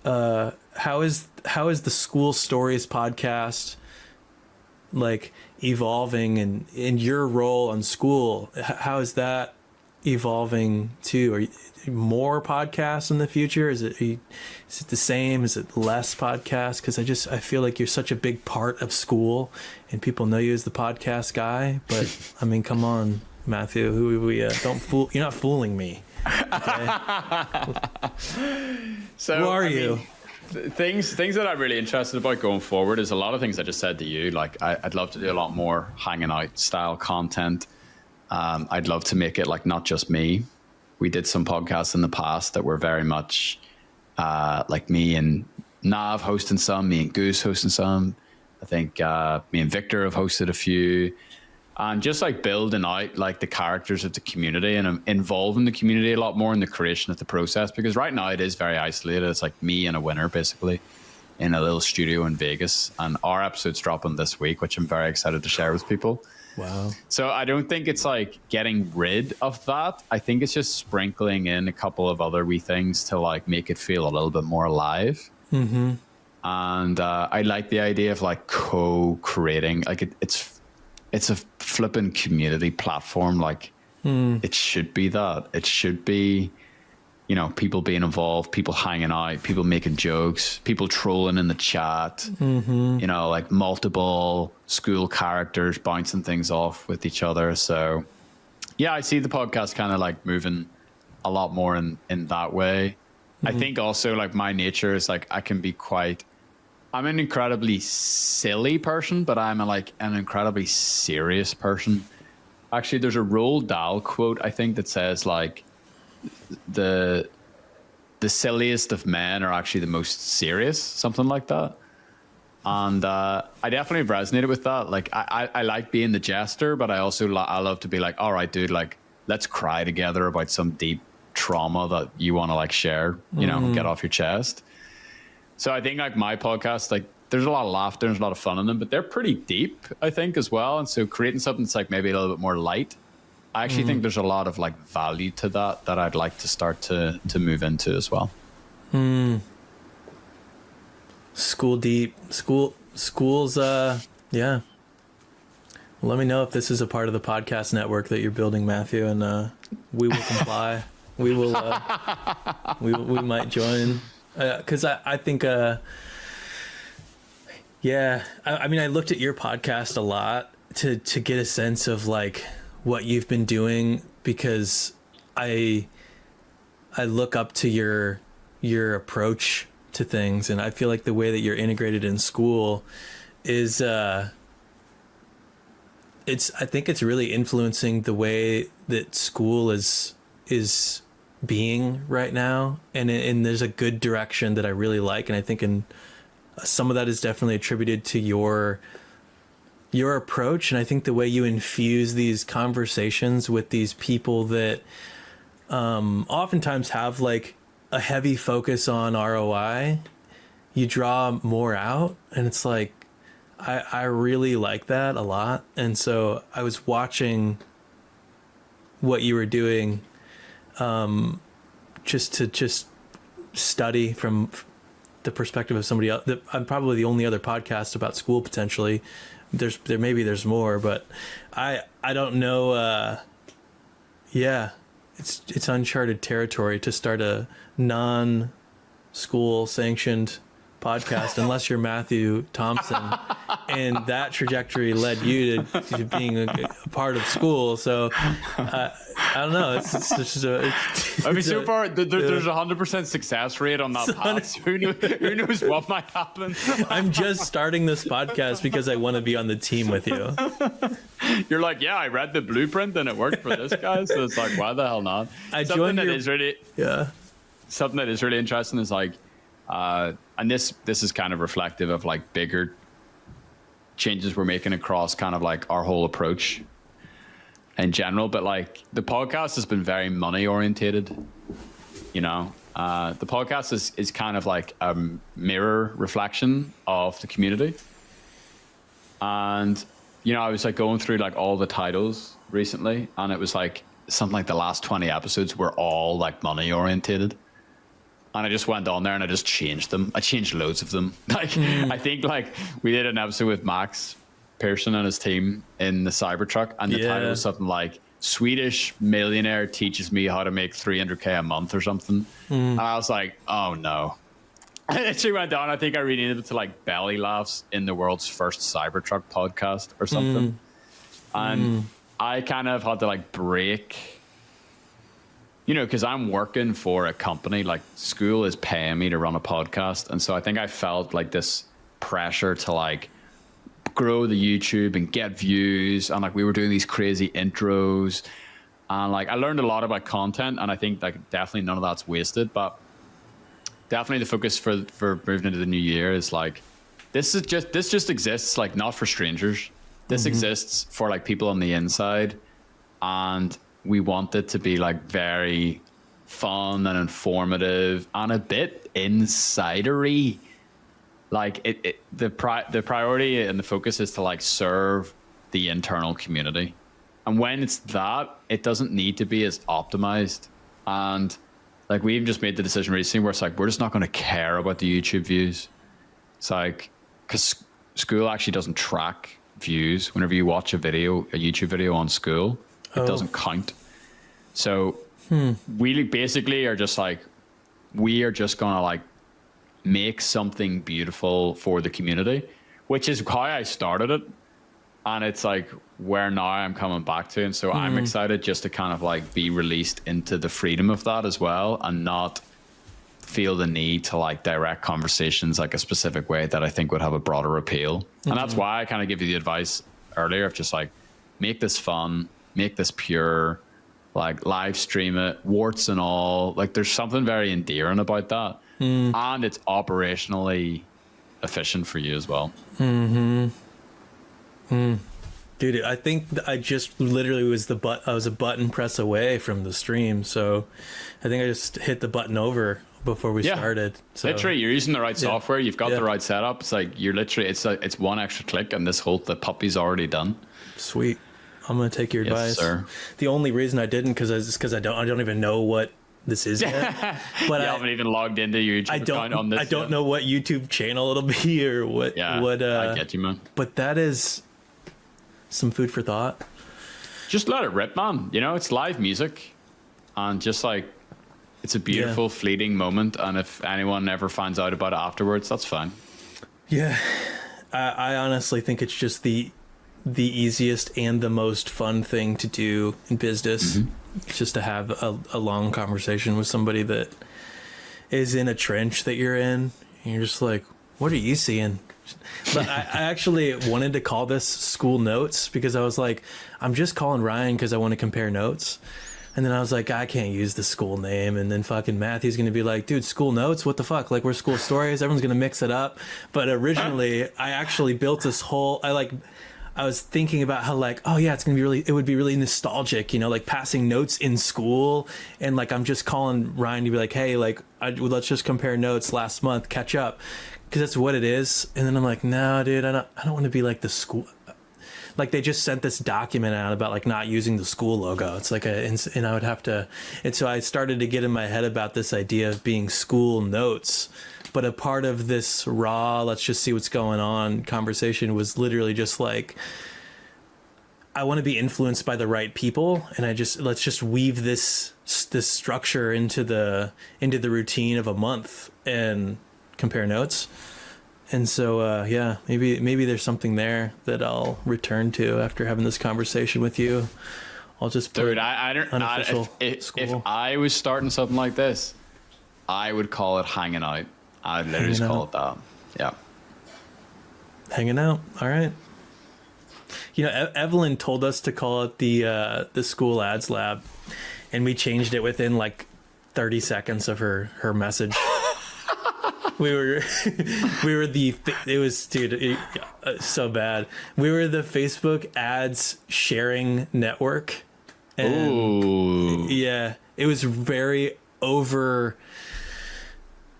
How is the School Stories podcast like evolving and in your role on school? How is that evolving too? Are you more podcasts in the future? Is it the same? Is it less podcasts? Because I feel like you're such a big part of school and people know you as the podcast guy. But I mean, come on, Matthew, don't fool. You're not fooling me. Okay? So who are you? Things that I'm really interested about going forward is a lot of things I just said to you. Like I'd love to do a lot more hanging out style content. I'd love to make it like not just me. We did some podcasts in the past that were very much like me and Nav hosting some, me and Goose hosting some. I think me and Victor have hosted a few. And just like building out like the characters of the community and involving the community a lot more in the creation of the process. Because right now it is very isolated. It's like me and a winner basically in a little studio in Vegas. And our episode's dropping this week, which I'm very excited to share with people. Wow. So I don't think it's like getting rid of that. I think it's just sprinkling in a couple of other wee things to like make it feel a little bit more alive. Mm-hmm. And I like the idea of like co-creating. Like it's a flipping community platform. Like it should be that. It should be, you know, people being involved, people hanging out, people making jokes, people trolling in the chat, you know, like multiple school characters bouncing things off with each other. So yeah, I see the podcast kind of like moving a lot more in that way. I think also like my nature is like, I'm an incredibly silly person, but I'm an incredibly serious person. Actually, there's a Roald Dahl quote, I think, that says like, the silliest of men are actually the most serious, something like that. And I definitely resonated with that. Like I like being the jester, but I also I love to be like, all right, dude, like let's cry together about some deep trauma that you want to like share, you know, get off your chest. So I think like my podcast, like there's a lot of laughter, there's a lot of fun in them, but they're pretty deep, I think, as well. And so creating something that's like maybe a little bit more light, I actually think there's a lot of like value to that I'd like to start to move into as well. School deep. Schools, yeah. Let me know if this is a part of the podcast network that you're building, Matthew, and we will comply. We will, we might join. Because I think, yeah, I mean, I looked at your podcast a lot to get a sense of like what you've been doing, because I look up to your approach to things, and I feel like the way that you're integrated in school is I think it's really influencing the way that school is being right now, and there's a good direction that I really like, and I think some of that is definitely attributed to your approach, and I think the way you infuse these conversations with these people that oftentimes have like a heavy focus on ROI, you draw more out, and it's like I really like that a lot. And so I was watching what you were doing just to study from the perspective of somebody else. I'm probably the only other podcast about school potentially. There's more, but I don't know. It's uncharted territory to start a non-school sanctioned podcast unless you're Matthew Thompson, and that trajectory led you to being a part of school. So I don't know. It's just I mean, so far there's 100% success rate on that path. Who knows what might happen? I'm just starting this podcast because I want to be on the team with you. You're like, yeah, I read the blueprint and it worked for this guy. So it's like, why the hell not? Something that is really interesting is like, and this is kind of reflective of like bigger changes we're making across kind of like our whole approach in general. But like the podcast has been very money orientated, you know. The podcast is kind of like a mirror reflection of the community. And you know, I was like going through like all the titles recently, and it was like something like the last 20 episodes were all like money orientated. And I just went on there and I just changed them. I changed loads of them. Like, I think like we did an episode with Max Pearson and his team in the Cybertruck, and the title was something like Swedish millionaire teaches me how to make 300K a month or something. And I was like, oh no. I actually went down. I think I renamed it to like Belly Laughs in the world's first Cybertruck podcast or something. And I kind of had to like break, you know, because I'm working for a company, like school is paying me to run a podcast. And so I think I felt like this pressure to like grow the YouTube and get views. And like we were doing these crazy intros. And like I learned a lot about content. And I think like definitely none of that's wasted. But definitely the focus for moving into the new year is like, this just exists like not for strangers. This exists for like people on the inside. And we want it to be like very fun and informative and a bit insidery. Like the priority and the focus is to like serve the internal community. And when it's that, it doesn't need to be as optimized. And like we've just made the decision recently where it's like, we're just not going to care about the YouTube views. It's like, because school actually doesn't track views. Whenever you watch a YouTube video on school, it doesn't count. So we basically are just like, we are just going to like make something beautiful for the community, which is how I started it. And it's like where now I'm coming back to. And so I'm excited just to kind of like be released into the freedom of that as well, and not feel the need to like direct conversations like a specific way that I think would have a broader appeal. And that's why I kind of give you the advice earlier of just like, make this fun, make this pure, like live stream it, warts and all. Like there's something very endearing about that. And it's operationally efficient for you as well. Dude, I think I just literally I was a button press away from the stream. So I think I just hit the button over before we started. So literally, you're using the right software. You've got the right setup. It's like you're literally, it's one extra click and the puppy's already done. Sweet. I'm going to take your advice. Sir. The only reason I didn't because I don't even know what this is yet. But I haven't even logged into your YouTube account on this. I don't know what YouTube channel it'll be or what. Yeah, I get you, man. But that is some food for thought. Just let it rip, man. You know, it's live music, and just like it's a beautiful, fleeting moment. And if anyone ever finds out about it afterwards, that's fine. Yeah, I honestly think it's just the easiest and the most fun thing to do in business. It's just to have a long conversation with somebody that is in a trench that you're in, and you're just like, what are you seeing? But I actually wanted to call this School Notes because I was like, I'm just calling Ryan because I want to compare notes. And then I was like, I can't use the school name. And then fucking Matthew's going to be like, dude, School Notes? What the fuck? Like, we're School Stories. Everyone's going to mix it up. But originally, I actually built this whole, I was thinking about how like, oh yeah, it would be really nostalgic, you know, like passing notes in school. And like, I'm just calling Ryan to be like, hey, like, let's just compare notes last month, catch up. Cause that's what it is. And then I'm like, no, dude, I don't want to be like the school. Like they just sent this document out about like not using the school logo. It's like and I would have to, and so I started to get in my head about this idea of being School Notes. But a part of this raw, let's just see what's going on conversation was literally just like, I want to be influenced by the right people. And let's just weave this structure into the routine of a month and compare notes. And so, yeah, maybe there's something there that I'll return to after having this conversation with you. I'll just put dude, I don't. If I was starting something like this, I would call it hanging out. I'd literally just call it that. Yeah. Hanging out. All right. You know, Evelyn told us to call it the School Ads Lab, and we changed it within like 30 seconds of her message. It was so bad. We were the Facebook ads sharing network. And ooh. Yeah, it was very over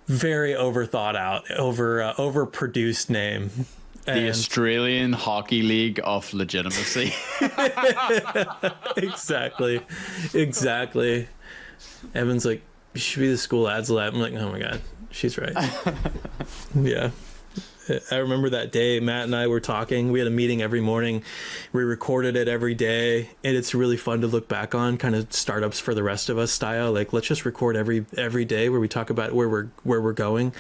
thought out, overproduced name. The Australian Hockey League of legitimacy. Exactly. Evan's like, you should be the School Ads Lab. I'm like, oh my God. She's right. Yeah. I remember that day Matt and I were talking. We had a meeting every morning. We recorded it every day, and it's really fun to look back on, kind of startups for the rest of us style. Like, let's just record every day where we talk about where we're going.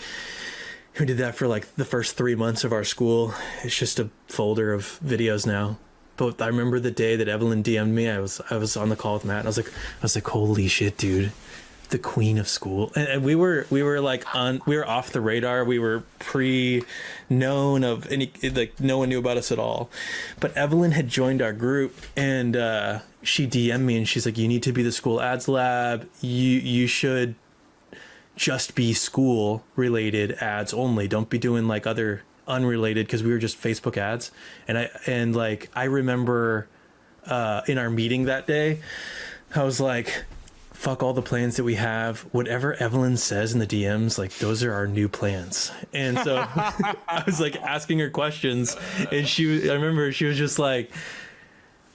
We did that for like the first 3 months of our school. It's just a folder of videos now. But I remember the day that Evelyn DM'd me. I was on the call with Matt, and I was like, holy shit, dude. The queen of school. And we were like we were off the radar. We were known of any, like no one knew about us at all. But Evelyn had joined our group, and she DM'd me, and she's like, you need to be the School Ads Lab. You should just be school related ads only. Don't be doing like other unrelated, because we were just Facebook ads. And I remember in our meeting that day, I was like, fuck all the plans that we have. Whatever Evelyn says in the DMs, like, those are our new plans. And so I was like asking her questions, and I remember she was just like,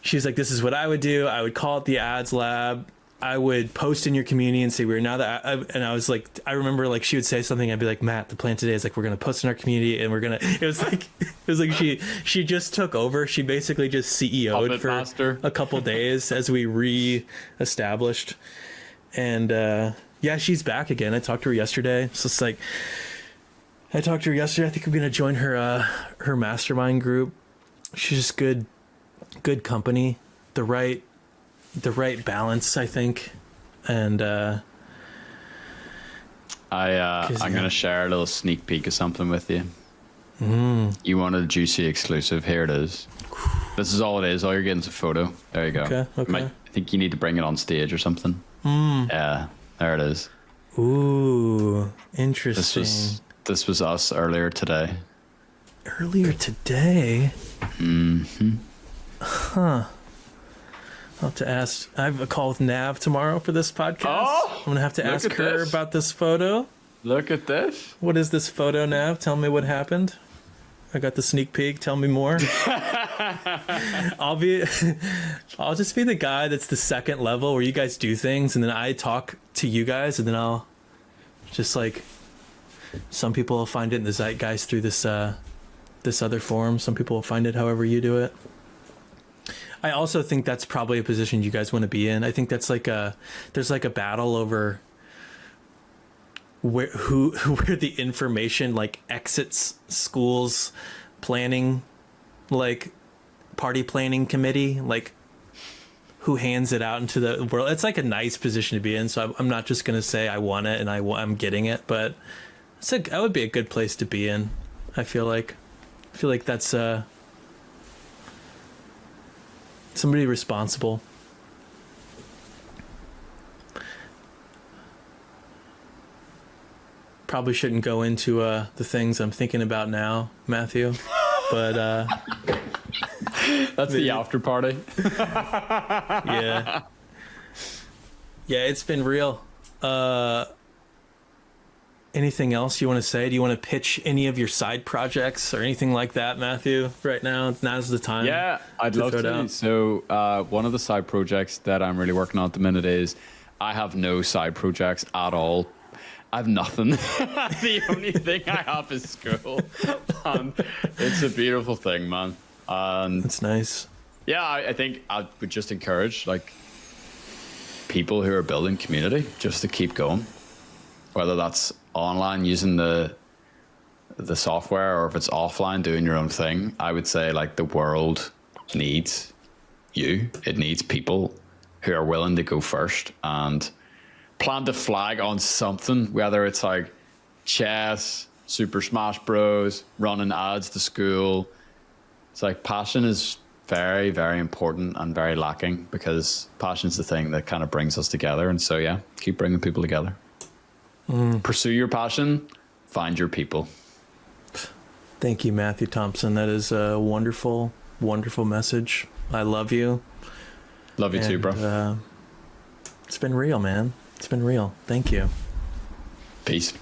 this is what I would do. I would call it the Ads Lab. I would post in your community and say, we're now that, and I was like, I remember like she would say something. I'd be like, Matt, the plan today is like, we're going to post in our community, and it was like she just took over. She basically just CEO'd for master. A couple days as we re-established. And yeah, she's back again. I talked to her yesterday. So it's like, I think I'm gonna join her mastermind group. She's just good company, the right balance, I think. And I'm gonna share a little sneak peek of something with you. You wanted a juicy exclusive? Here it is. This is all it is. All you're getting is a photo. There you go. Okay. I think you need to bring it on stage or something. Yeah, there it is. Ooh, interesting. This was us earlier today. Earlier today? Mm-hmm. Huh. I'll have to ask. I have a call with Nav tomorrow for this podcast. Oh, I'm going to have to ask her about this photo. Look at this. What is this photo, Nav? Tell me what happened. I got the sneak peek. Tell me more. I'll just be the guy that's the second level where you guys do things, and then I talk to you guys, and then I'll just like, some people will find it in the zeitgeist through this other forum. Some people will find it however you do it. I also think that's probably a position you guys want to be in. I think that's like there's like a battle over where the information like exits schools planning, like party planning committee, like who hands it out into the world. It's like a nice position to be in. So I'm not just going to say I want it and I'm getting it, but that would be a good place to be in, I feel like. I feel like that's somebody responsible. Probably shouldn't go into the things I'm thinking about now, Matthew, but That's the after party. yeah. Yeah, it's been real. Anything else you want to say? Do you want to pitch any of your side projects or anything like that, Matthew? Right now, now's the time. Yeah, I'd love to. So one of the side projects that I'm really working on at the minute is I have no side projects at all. I have nothing. The only thing I have is school. And it's a beautiful thing, man. And That's nice. yeah, I think I would just encourage like people who are building community just to keep going, whether that's online using the software or if it's offline doing your own thing. I would say like the world needs you. It needs people who are willing to go first and plant a flag on something, whether it's like chess, Super Smash Bros, running ads to school. It's like passion is very, very important and very lacking because passion's the thing that kind of brings us together. And so, yeah, keep bringing people together. Pursue your passion, find your people. Thank you, Matthew Thompson. That is a wonderful, wonderful message. I love you. Love you too, bro. It's been real, man. It's been real. Thank you. Peace.